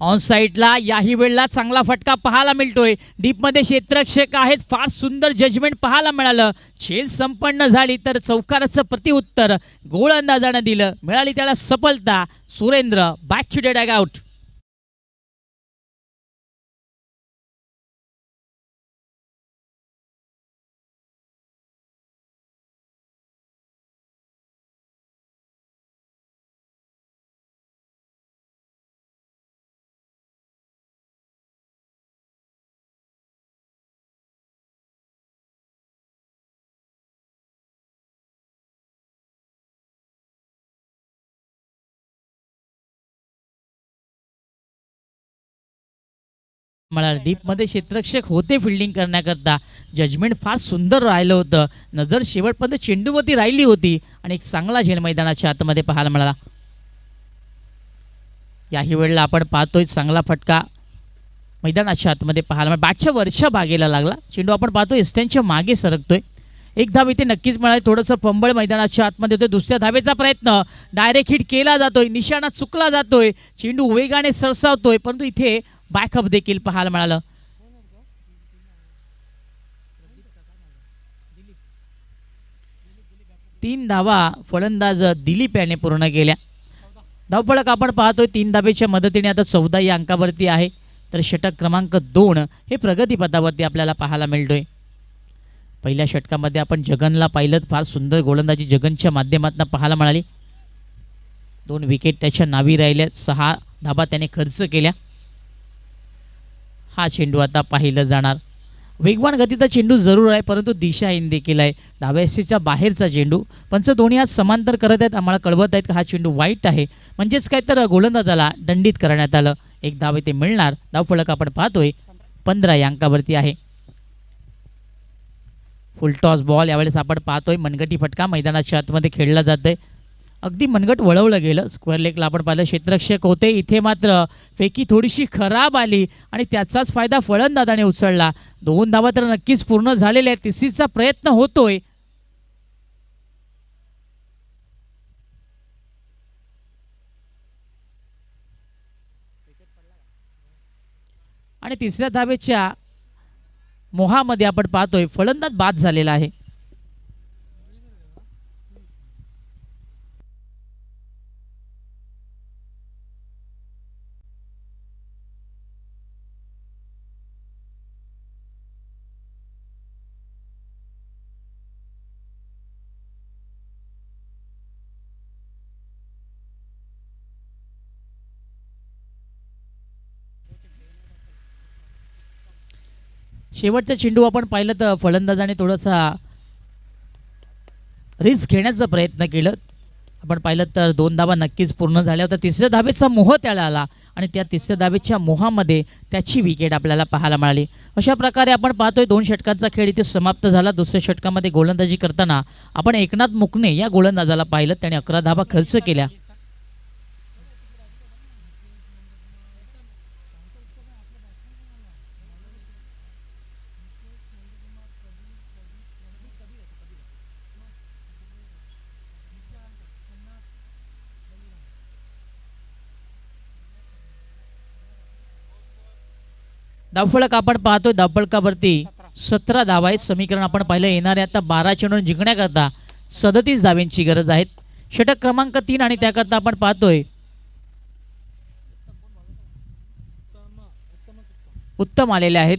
S4: ऑन साईडला याही वेळेला चांगला फटका पाहायला मिळतोय. डीपमध्ये क्षेत्ररक्षक आहेत. फार सुंदर जजमेंट पाहायला मिळालं. खेळ संपन्न झाली तर चौकाराचं प्रतिउत्तर गोलंदाजानं दिलं. मिळाली त्याला सफलता. Surendra back to the dugout. मला डीपमध्ये क्षेत्ररक्षक होते फिल्डिंग करण्याकरता. जजमेंट फार सुंदर राहिलं होतं. नजर शेवटपर्यंत चेंडूवरती राहिली होती आणि एक चांगला झेल मैदानाच्या आतमध्ये पाहायला मिळाला. याही वेळेला आपण पाहतोय चांगला फटका मैदानाच्या आतमध्ये पाहायला मिळाला. बॅटच्या वरच्या भागेला लागला. चेंडू आपण पाहतोय इस्टनच्या मागे सरकतोय. एक धाव इथे नक्कीच मिळाली. थोडंसं फंबळ मैदानाच्या आतमध्ये होतं. दुसऱ्या धावेचा प्रयत्न डायरेक्ट हिट केला जातोय. निशाणा चुकला जातोय. चेंडू वेगाने सरसावतोय परंतु इथे बॅकअप देखील पाहायला मिळालं. तीन धावा फलंदाज दिलीप याने पूर्ण केल्या. धावफलक आपण पाहतोय 3 धावेच्या मदतीने आता 14 या अंकावरती आहे. तर षटक क्रमांक 2 हे प्रगतीपथावरती आपल्याला पाहायला मिळतोय. पहिल्या षटकामध्ये आपण जगनला पाहिलं. फार सुंदर गोलंदाजी जगनच्या माध्यमातून पाहायला मिळाली. 2 विकेट त्याच्या नावी राहिल्या. 6 धाबा त्याने खर्च केल्या. हा चेंडू आता पाहिलं जाणार. वेगवान गतीचा चेंडू जरूर आहे परंतु दिशाहीन देखील आहे. डाव्याच्या बाहेरचा चेंडू. पंच दोन्ही हात समांतर करत आहेत. आम्हाला कळवत आहेत की हा चेंडू वाईट आहे. म्हणजेच काय तर गोलंदाजाला दंडित करण्यात आलं. एक धाव इथे मिळणार. धावफलक आपण पाहतोय 15 या अंकावरती आहे. फुल टॉस बॉल यावेळेस आपण पाहतोय. मनगटी फटका मैदानाच्या आतमध्ये खेळला जातोय. अगदी मनगट वळवलं गेलं. स्क्वेअर लेगला आपण पाहिलं क्षेत्ररक्षक होते. इथे मात्र फेकी थोडीशी खराब आली आणि त्याचाच फायदा फलंदाजाने उचलला. 2 धावा तर नक्कीच पूर्ण झालेल्या आहेत. तिसरीचा प्रयत्न होतोय. आणि तिसऱ्या धावेच्या मोहामध्ये आपण पाहतोय फलंदाज बाद झालेला आहे. शेवटचा चेंडू आपण पाहिलं तर फलंदाजाने थोडासा रिस्क घेण्याचा प्रयत्न केलं. आपण पाहिलं तर 2 धावा नक्कीच पूर्ण झाल्या होत्या. तिसऱ्या धावेचा मोह त्याला आला आणि त्या तिसऱ्या धावेच्या मोहामध्ये त्याची विकेट आपल्याला पाहायला मिळाली. अशा प्रकारे आपण पाहतोय 2 षटकांचा खेळ इथे समाप्त झाला. दुसऱ्या षटकामध्ये गोलंदाजी करताना आपण एकनाथ मुकणे या गोलंदाजाला पाहिलं. त्याने 11 धावा खर्च केल्या. धावफलक आपण पाहतोय. धावफलकावरती 17 धावा आहेत. समीकरण आपण पाहिलं. येणारे आता 12 चेंडू जिंकण्याकरता 37 धाव्यांची गरज आहे. षटक क्रमांक 3 आणि त्याकरता आपण पाहतोय उत्तम आलेले आहेत.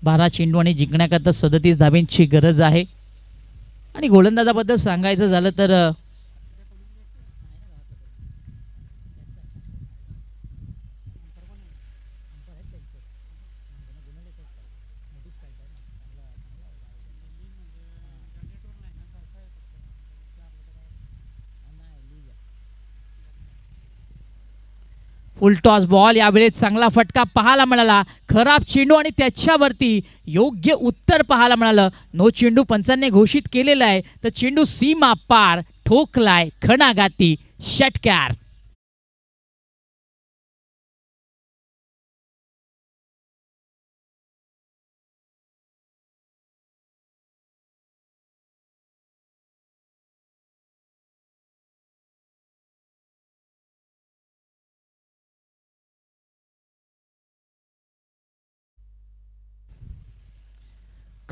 S4: बारा चेंडू आणि जिंकण्याकरता 37 धाव्यांची गरज आहे. आणि गोलंदाजाबद्दल सांगायचं झालं तर फुल टॉस बॉल. यावेळेस चांगला फटका पाहायला मिळाला. खराब चेंडू आणि त्याच्यावरती योग्य उत्तर पाहायला मिळालं. नो चेंडू पंचांनी घोषित केलेला आहे. तर चेंडू सीमा पार ठोकलाय खणाघाती षटकार.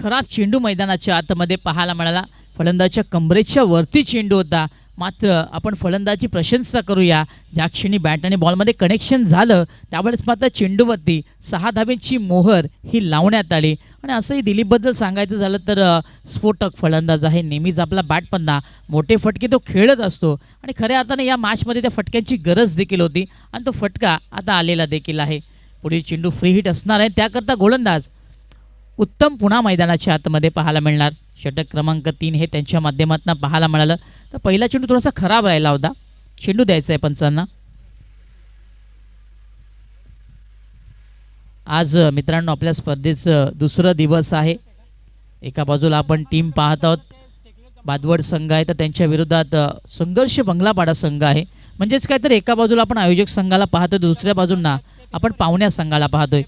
S4: खराब चेंडू मैदानाच्या आतमध्ये पाहायला मिळाला. फलंदाजच्या कमरेच्या वरती चेंडू होता. मात्र आपण फलंदाजी प्रशंसा करूया, ज्या क्षणी बॅट आणि बॉलमध्ये कनेक्शन झालं त्यावेळेस मात्र चेंडूवरती 6 धाब्यांची मोहर ही लावण्यात आली. आणि असंही दिलीपबद्दल सांगायचं झालं तर स्फोटक फलंदाज आहे. नेहमीच आपला बॅटपन्ना मोठे फटके तो खेळत असतो आणि खऱ्या अर्थाने या मॅचमध्ये त्या फटक्यांची गरज देखील होती आणि तो फटका आता आलेला देखील आहे. पुढील चेंडू फ्री हिट असणार आहे, त्याकरता गोलंदाज उत्तम पुन्हा मैदानाच्या आतमध्ये पाहायला मिळणार. षटक क्रमांक 3 हे त्यांच्या माध्यमातून पाहायला मिळालं. तर पहिला चेंडू थोडासा खराब राहिला होता. चेंडू द्यायचा आहे पंचांना. आज मित्रांनो आपल्या स्पर्धेचं दुसरं दिवस आहे. एका बाजूला आपण टीम पाहत आहोत, बादवड संघ आहे, तर त्यांच्या विरोधात संघर्ष बंगलापाडा संघ आहे. म्हणजेच काय तर एका बाजूला आपण आयोजक संघाला पाहतोय, दुसऱ्या बाजूंना आपण पाहुण्या संघाला पाहतोय.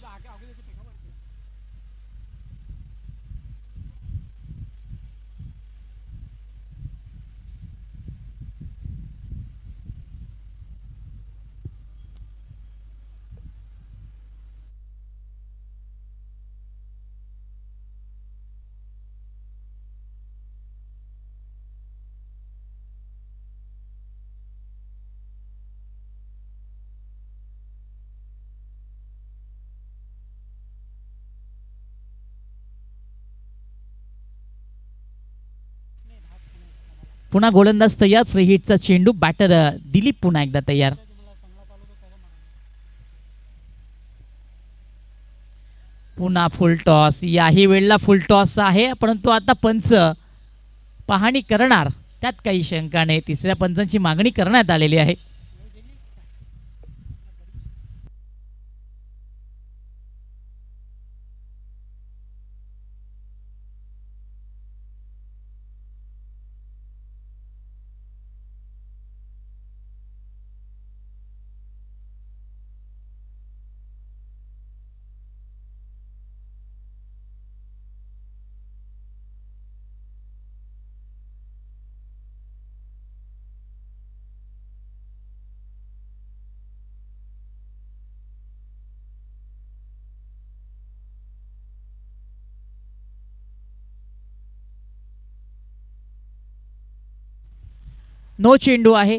S4: पुन्हा गोलंदाज तयार. फ्री हिटचा चेंडू. बॅटर दिलीप पुन्हा एकदा तयार. पुन्हा फुल टॉस. याही वेळेला फुल टॉस आहे, परंतु आता पंच पाहणी करणार त्यात काही शंका नाही. तिसऱ्या पंचांची मागणी करण्यात आलेली आहे. नो चेंडू आहे.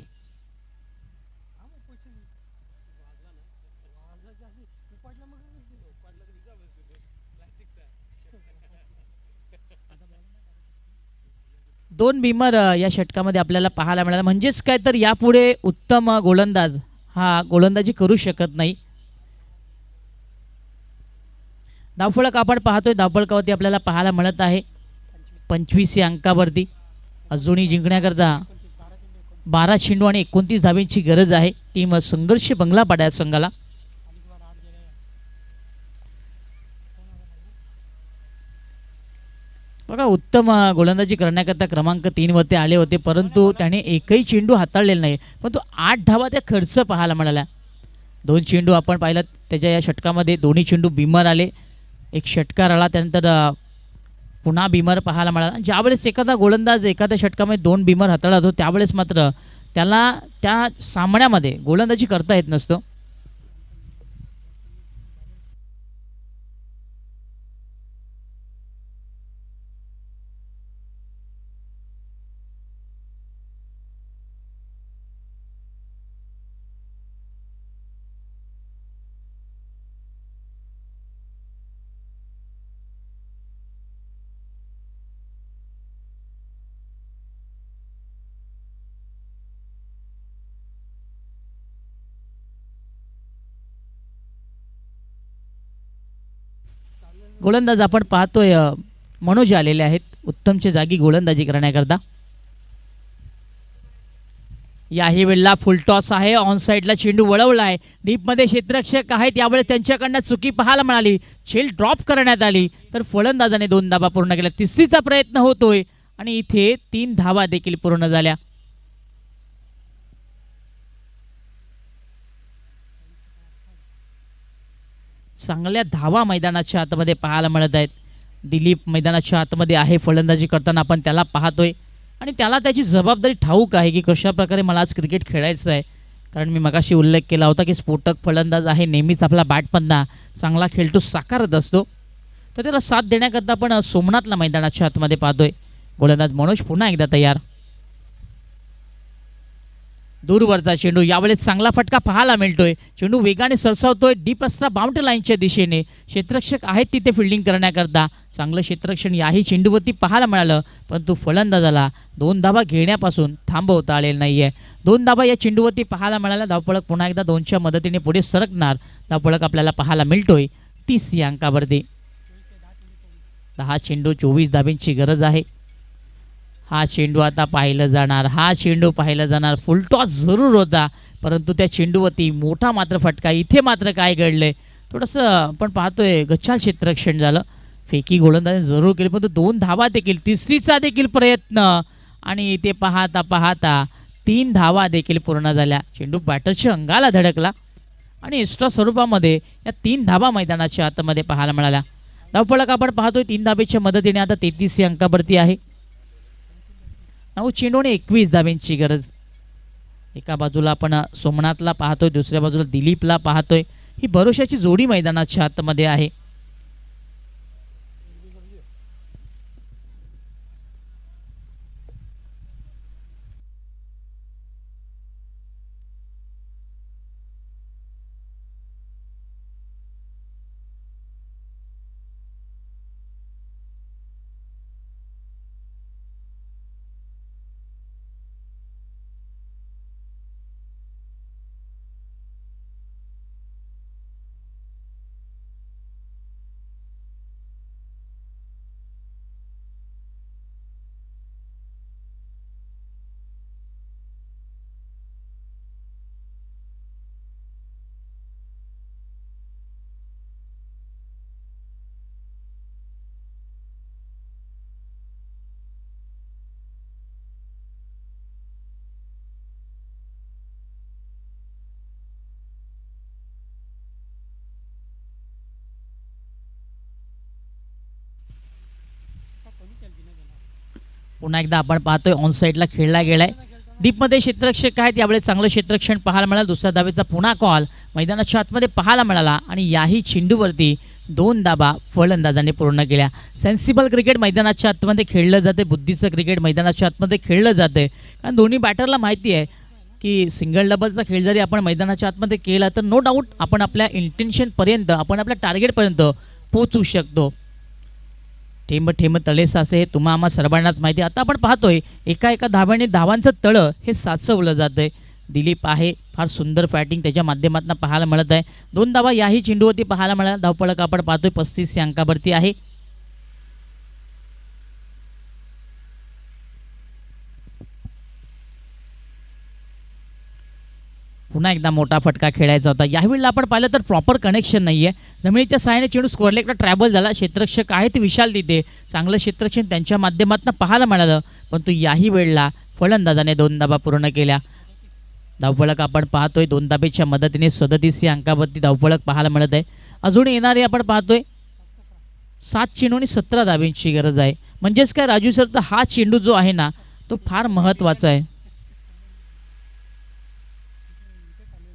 S4: दोन बिमर या षटकामध्ये आपल्याला पाहायला मिळाला. म्हणजेच काय तर यापुढे उत्तम गोलंदाज हा गोलंदाजी करू शकत नाही. धावफलक आपण पाहतोय, धावफलकावरती आपल्याला पाहायला मिळत आहे 25 या अंकावरती. अजूनही जिंकण्याकरता 12 चेंडू आणि 29 धाब्यांची गरज आहे टीम संघर्ष बंगलापाडा या संघाला. बघा, उत्तम गोलंदाजी करण्याकरता क्रमांक 3 वरती आले होते, परंतु त्याने एकही चेंडू हाताळलेला नाही. परंतु 8 धावा त्या खर्च पाहायला मिळाल्या. 2 चेंडू आपण पाहिलं त्याच्या या षटकामध्ये. दोन्ही चेंडू बिमर आले. एक षटकार आला, त्यानंतर पुन्हा बिमर पाहायला मिळाला. ज्यावेळेस एखादा गोलंदाज एखाद्या षटकामध्ये 2 बिमर हाताळत होतो त्यावेळेस मात्र त्याला त्या सामन्यामध्ये गोलंदाजी करता येत नसतं. गोलंदाज आपण पाहतोय मनोज आलेले आहेत उत्तमच्या जागी गोलंदाजी करण्याकरता. याही वेळेला फुल टॉस आहे. ऑन साईडला चेंडू वळवला आहे. डीपमध्ये क्षेत्ररक्षक आहेत, यावेळेस त्यांच्याकडनं चुकी पाहायला मिळाली. झेल ड्रॉप करण्यात आली, तर फलंदाजाने 2 धावा पूर्ण केल्या. तिसरीचा प्रयत्न होतोय आणि इथे 3 धावा देखील पूर्ण झाल्या. चांगल्या धावा मैदानाच्या आतमध्ये पाहायला मिळत आहेत. दिलीप मैदानाच्या आतमध्ये आहे फलंदाजी करताना, आपण त्याला पाहतोय आणि त्याला त्याची जबाबदारी ठाऊक आहे की कशा प्रकारे मला आज क्रिकेट खेळायचं आहे. कारण मी मगाशी उल्लेख केला होता की स्फोटक फलंदाज आहे, नेहमीच आपला बॅटपन्ना चांगला खेळतो, साकारत असतो. तर त्याला साथ देण्याकरता आपण सोमनाथला मैदानाच्या आतमध्ये पाहतोय. गोलंदाज मनोज पुन्हा एकदा तयार. दूरवरचा चेंडू, यावेळेस चांगला फटका पाहायला मिळतोय. चेंडू वेगाने सरसावतोय डीप असता बाउंड्री लाईनच्या दिशेने. क्षेत्ररक्षक आहेत तिथे फिल्डिंग करण्याकरता. चांगलं क्षेत्ररक्षण याही चेंडूवरती पाहायला मिळालं, परंतु फलंदाजाला 2 धावा घेण्यापासून थांबवता आलेलं नाही आहे. 2 धावा या चेंडूवरती पाहायला मिळाल्या. धावफलक पुन्हा एकदा 2च्या मदतीने पुढे सरकणार. धावफलक आपल्याला पाहायला मिळतोय 30 या अंकावरती. 10 चेंडू 24 धाब्यांची गरज आहे. हा चेंडू आता पाहिलं जाणार. हा चेंडू पाहिलं जाणार. फुल टॉस जरूर होता, परंतु त्या चेंडूवरती मोठा मात्र फटका. इथे मात्र काय घडलंय, थोडंसं आपण पाहतोय गच्चाल क्षेत्ररक्षण झालं. फेकी गोलंदाजी जरूर केली, परंतु 2 धावा देखील, तिसरीचा देखील प्रयत्न, आणि ते पाहता पाहता 3 धावा देखील पूर्ण झाल्या. चेंडू बॅटरच्या अंगाला धडकला आणि एक्स्ट्रा स्वरूपामध्ये या 3 धावा मैदानाच्या आतमध्ये पाहायला मिळाल्या. धावफलक आपण पाहतोय 3 धाबेच्या मदतीने आता 33 या अंकावरती आहे. 9 चेंडूने 21 धाब्यांची गरज. एका बाजूला आपण सोमनाथला पाहतोय, दुसऱ्या बाजूला दिलीपला पाहतोय. ही भरोशाची जोडी मैदानाच्या आतमध्ये आहे. पुन्हा एकदा आपण पाहतोय ऑन साईडला खेळला गेलाय. डीपमध्ये क्षेत्ररक्षक आहेत, यावेळेस चांगलं क्षेत्ररक्षण पाहायला मिळालं. दुसऱ्या धावेचा पुन्हा कॉल मैदानाच्या आतमध्ये पाहायला मिळाला आणि याही चेंडूवरती 2 धाबा फलंदाजाने पूर्ण केल्या. सेन्सिबल क्रिकेट मैदानाच्या आतमध्ये खेळलं जाते, बुद्धीचं क्रिकेट मैदानाच्या आतमध्ये खेळलं जाते. कारण दोन्ही बॅटरला माहिती आहे की सिंगल डबलचा खेळ जरी आपण मैदानाच्या आतमध्ये केला तर नो डाऊट आपण आपल्या इंटेन्शनपर्यंत, आपण आपल्या टार्गेटपर्यंत पोहोचू शकतो. ठेंब ठेंब तळे साचे हे तुम्हा आम्हा सर्वांनाच माहिती. आता आपण पाहतोय एका एका धाव्याने धावांचं तळं हे साचवलं जातंय. दिलीप आहे, फार सुंदर फॅटिंग त्याच्या माध्यमातून पाहायला मिळत आहे. 2 धावा याही चेंडूवरती पाहायला मिळाल्या. धावफलक आपण पाहतोय 35 या अंकावरती आहे. पुन्हा एकदा मोठा फटका खेळायचा होता. यावेळेला आपण पाहिलं तर प्रॉपर कनेक्शन नाही आहे. जमिनीच्या सहाय्याने चेंडू स्क्वेअरलेगला ट्रॅव्हल झाला. क्षेत्ररक्षक आहेत विशाल तिथे, चांगलं क्षेत्ररक्षण त्यांच्या माध्यमातून पाहायला मिळालं, परंतु याही वेळेला फलंदाजाने 2 धाबा पूर्ण केल्या. धावफलक आपण पाहतोय 2 धाबेच्या मदतीने 37 या अंकावरती धावफलक पाहायला मिळत आहे. अजून येणारे आपण पाहतोय 7 चेंडू आणि 17 धाब्यांची गरज आहे. म्हणजेच काय राजू सर, तर हा चेंडू जो आहे ना तो फार महत्त्वाचा आहे.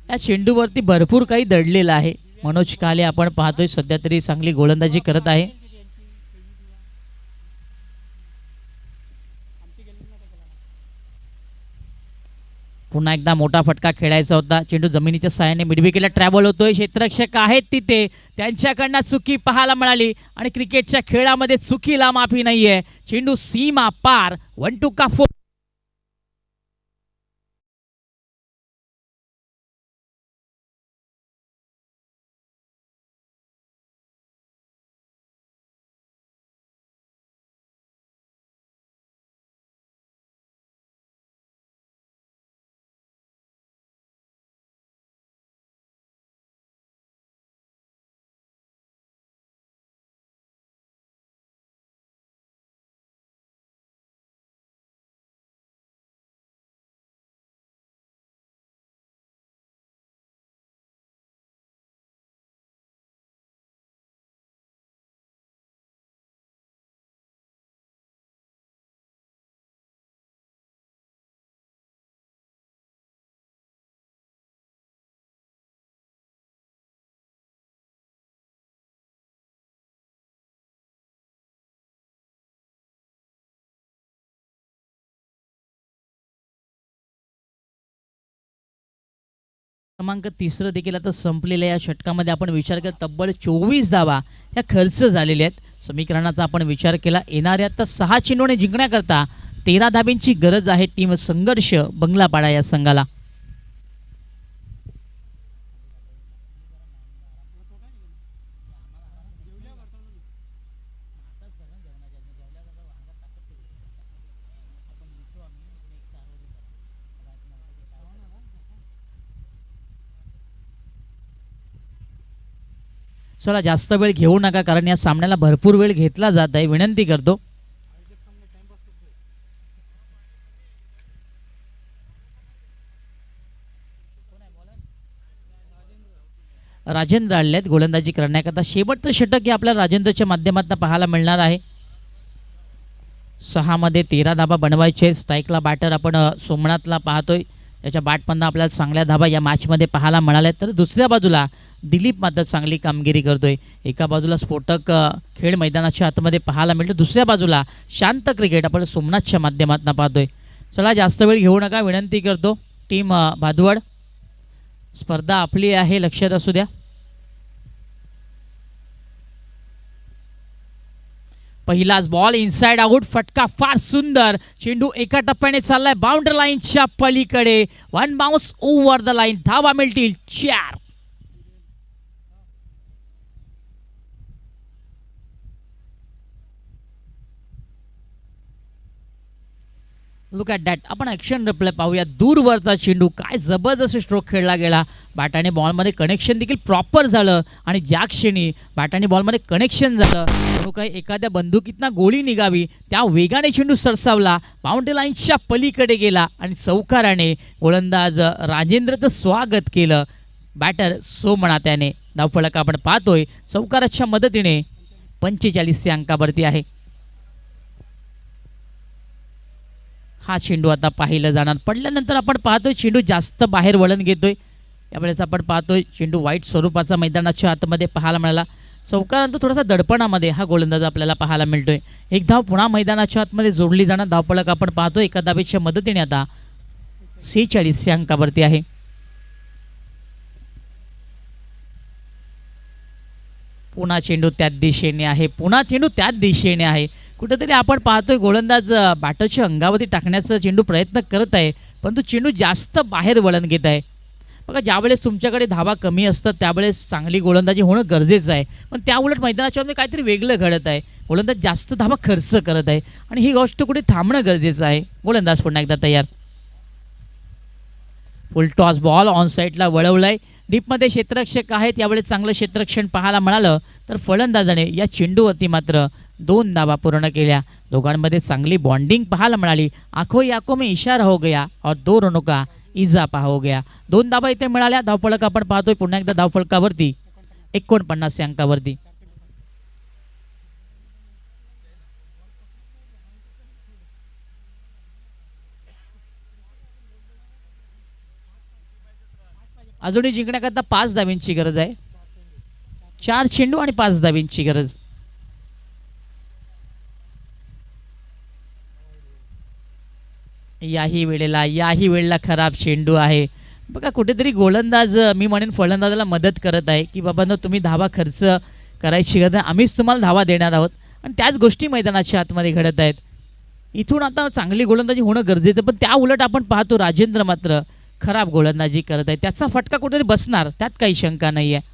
S4: या चेंडूवरती भरपूर काही दडलेलं आहे. मनोज काले आपण पाहतोय सध्या तरी चांगली गोलंदाजी करत आहे. पुन्हा एकदा मोठा फटका खेळायचा होता. चेंडू जमिनीच्या साहाय्याने मिडविकेटला ट्रॅव्हल होतोय. क्षेत्ररक्षक आहेत तिथे, त्यांच्याकडनं चुकी पाहायला मिळाली आणि क्रिकेटच्या खेळामध्ये चुकीला माफी नाहीये. चेंडू सीमा पार 1-2 का 4. क्रमांक तिसरं देखील आता संपलेल्या या षटकामध्ये आपण विचार केला तब्बल 24 धावा ह्या खर्च झालेल्या आहेत. समीकरणाचा आपण विचार केला येणाऱ्या आता 6 चेंडूने जिंकण्याकरता 13 धाब्यांची गरज आहे टीम संघर्ष बंगलापाडा या संघाला. चला जास्त वेळ घेऊ नका कारण या सामन्याला भरपूर वेळ घेतला जात आहे. विनंती करतो. राजेंद्र आले आहेत गोलंदाजी करण्याकरता. शेवटचं षटक हे आपल्या राजेंद्रच्या माध्यमातून पाहायला मिळणार आहे. 6 मध्ये 13 धाबा बनवायचे. स्ट्राईकला बॅटर आपण सोमनाथला पाहतोय. त्याच्या बॅटमधनं आपल्याला चांगल्या धाबा या मॅचमध्ये पाहायला मिळाल्या. तर दुसऱ्या बाजूला दिलीप मात्र चांगली कामगिरी करतोय. एका बाजूला स्फोटक खेळ मैदानाच्या आतमध्ये पाहायला मिळतो, दुसऱ्या बाजूला शांत क्रिकेट आपण सोमनाथच्या माध्यमातून पाहतोय. चला जास्त वेळ घेऊ नका विनंती करतो. टीम भादवड स्पर्धा आपली आहे, लक्षात असू द्या. पहिलाच बॉल इनसाइड आउट, फटका फार सुंदर. चेंडू एका टप्प्याने चाललाय बाउंड्री लाईनच्या पलीकडे. 1 बाउन्स ओव्हर द लाईन. धावा मिळतील 4. Look at that. आपण ॲक्शन रिप्ले पाहूया. दूरवरचा चेंडू, काय जबरदस्त स्ट्रोक खेळला गेला. बॅट आणि बॉलमध्ये कनेक्शन देखील प्रॉपर झालं आणि ज्या क्षणी बॅट आणि बॉलमध्ये कनेक्शन झालं जणू काही एखाद्या बंदुकीतनं गोळी निघावी त्या वेगाने चेंडू सरसावला, बाउंड्री लाईनच्या पलीकडे गेला आणि चौकाराने गोलंदाज राजेंद्रचं स्वागत केलं. बॅटर सोमनाथ याने धावफलक आपण पाहतोय चौकाराच्या मदतीने 45 अंकावरती आहे. हा चेंडू आता पाहिलं जाणार. पडल्यानंतर आपण पाहतोय चेंडू जास्त बाहेर वळण घेतोय. यावेळेस आपण पाहतोय चेंडू वाईट स्वरूपाचा मैदानाच्या आतमध्ये पाहायला मिळाला. चौकारानंतर थोडासा दडपणामध्ये हा गोलंदाज आपल्याला पाहायला मिळतोय. एक धाव पुन्हा मैदानाच्या आतमध्ये जोडली जाणार. धावफलक आपण पाहतोय एका धावेच्या मदतीने आता 46 अंकावरती आहे. पुन्हा चेंडू त्याच दिशेने आहे, पुन्हा चेंडू त्याच दिशेने आहे. कुठेतरी आपण पाहतोय गोलंदाज बॅटरच्या अंगावरती टाकण्याचा चेंडू प्रयत्न करत आहे, परंतु चेंडू जास्त बाहेर वळण घेत आहे. बघा, ज्यावेळेस तुमच्याकडे धावा कमी असतात त्यावेळेस चांगली गोलंदाजी होणं गरजेचं आहे, पण त्या उलट मैदानाच्या मध्ये काहीतरी वेगळं घडत आहे. गोलंदाज जास्त धावा खर्च करत आहे आणि ही गोष्ट कुठे थांबणं गरजेचं आहे. गोलंदाज पुन्हा एकदा तयार. फुल टॉस बॉल ऑन साईडला वळवलाय. डीपमध्ये क्षेत्ररक्षक आहेत, यावेळेस चांगलं क्षेत्ररक्षण पाहायला मिळालं. तर फलंदाजाने या चेंडूवरती मात्र 2 धावा पूर्ण केल्या. दोघांमध्ये चांगली बॉन्डिंग पाहायला मिळाली. आंखों ही आंखों में इशारा हो गया और 2 रनों का इजाफा हो गया. 2 धावा इथे मिळाल्या. धावफलक आपण पाहतोय पुन्हा एकदा धावफलकावरती 49 अंकावरती. अजूनही जिंकण्याकरता 5 धाव्यांची गरज आहे. 4 चेंडू आणि 5 धाव्यांची गरज. याही वेळेला खराब चेंडू आहे. बघा, कुठेतरी गोलंदाज मी म्हणेन फलंदाजाला मदत करत आहे की बाबा तुम्ही धावा खर्च करायची गरज नाही, आम्हीच तुम्हाला धावा देणार आहोत. आणि त्याच गोष्टी मैदानाच्या आतमध्ये घडत आहेत. इथून आता चांगली गोलंदाजी होणं गरजेचं, पण त्या उलट आपण पाहतो राजेंद्र मात्र खराब गोलंदाजी करत आहे. त्याचा फटका कुठेतरी बसणार, त्यात काही शंका नाही आहे.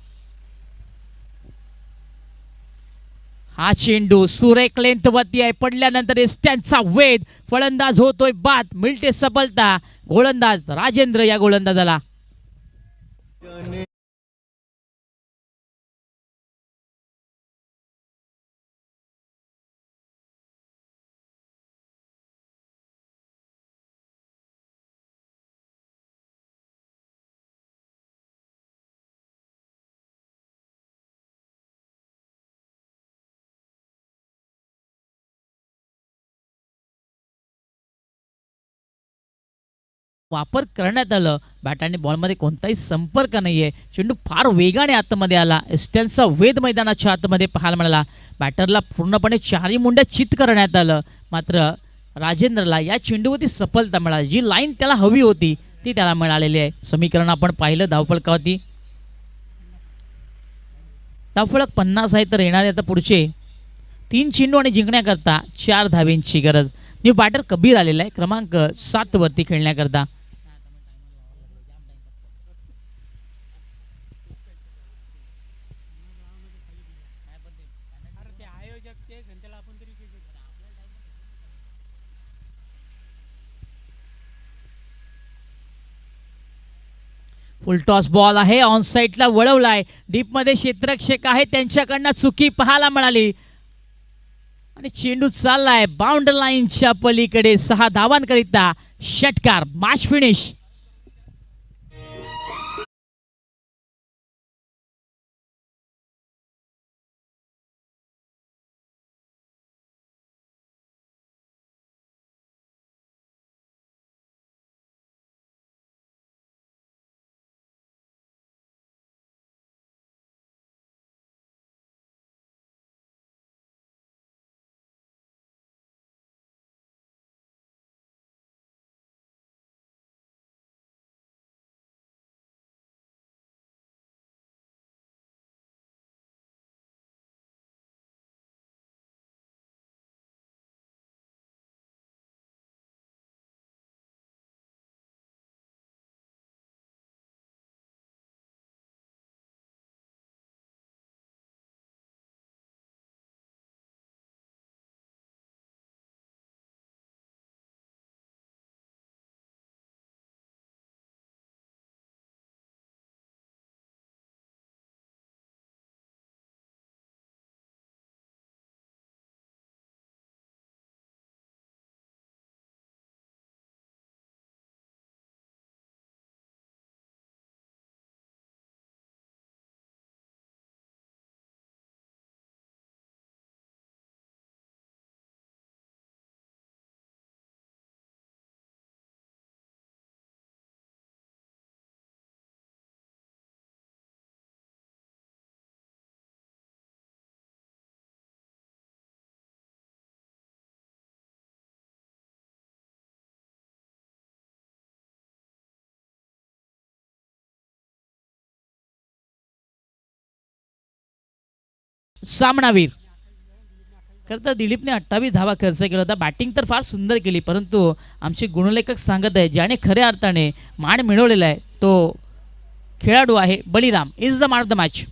S4: हा चेंडू सुरेख लेंथवरती आहे. पडल्यानंतर त्यांचा वेध, फलंदाज होतोय बाद, मिळते सफलता गोलंदाज राजेंद्र या गोलंदाजाला. वापर करण्यात आलं. बॅट आणि बॉलमध्ये कोणताही संपर्क नाही आहे. चेंडू फार वेगाने आतमध्ये आला. एस्टनचा वेध मैदानाच्या आतमध्ये पाहायला मिळाला. बॅटरला पूर्णपणे 4ही मुंड्या चित करण्यात आलं, मात्र राजेंद्रला या चेंडूवरती सफलता मिळाली. जी लाईन त्याला हवी होती ती त्याला मिळालेली आहे. समीकरण आपण पाहिलं धावफलकावरती. धावफलक 50 आहे तर येणारे आता पुढचे 3 चेंडू आणि जिंकण्याकरता 4 धावेंची गरज. न्यू बॅटर कबीर आलेला आहे क्रमांक 7 वरती खेळण्याकरता. फुलटॉस बॉल आहे ऑन साईडला वळवलाय. डीपमध्ये क्षेत्ररक्षक आहे त्यांच्याकडनं चुकी पाहायला मिळाली आणि चेंडू चाललाय बाउंड्री लाईनच्या पलीकडे. 6 धावांकरिता षटकार. Match finish. सामनावीर. खरं तर दिलीपने 28 धावा खर्च केला होता. बॅटिंग तर फार सुंदर केली परंतु आमचे गुणलेखक सांगत आहे ज्याने खऱ्या अर्थाने मान मिळवलेला आहे तो खेळाडू आहे Baliram. Is the man of the match.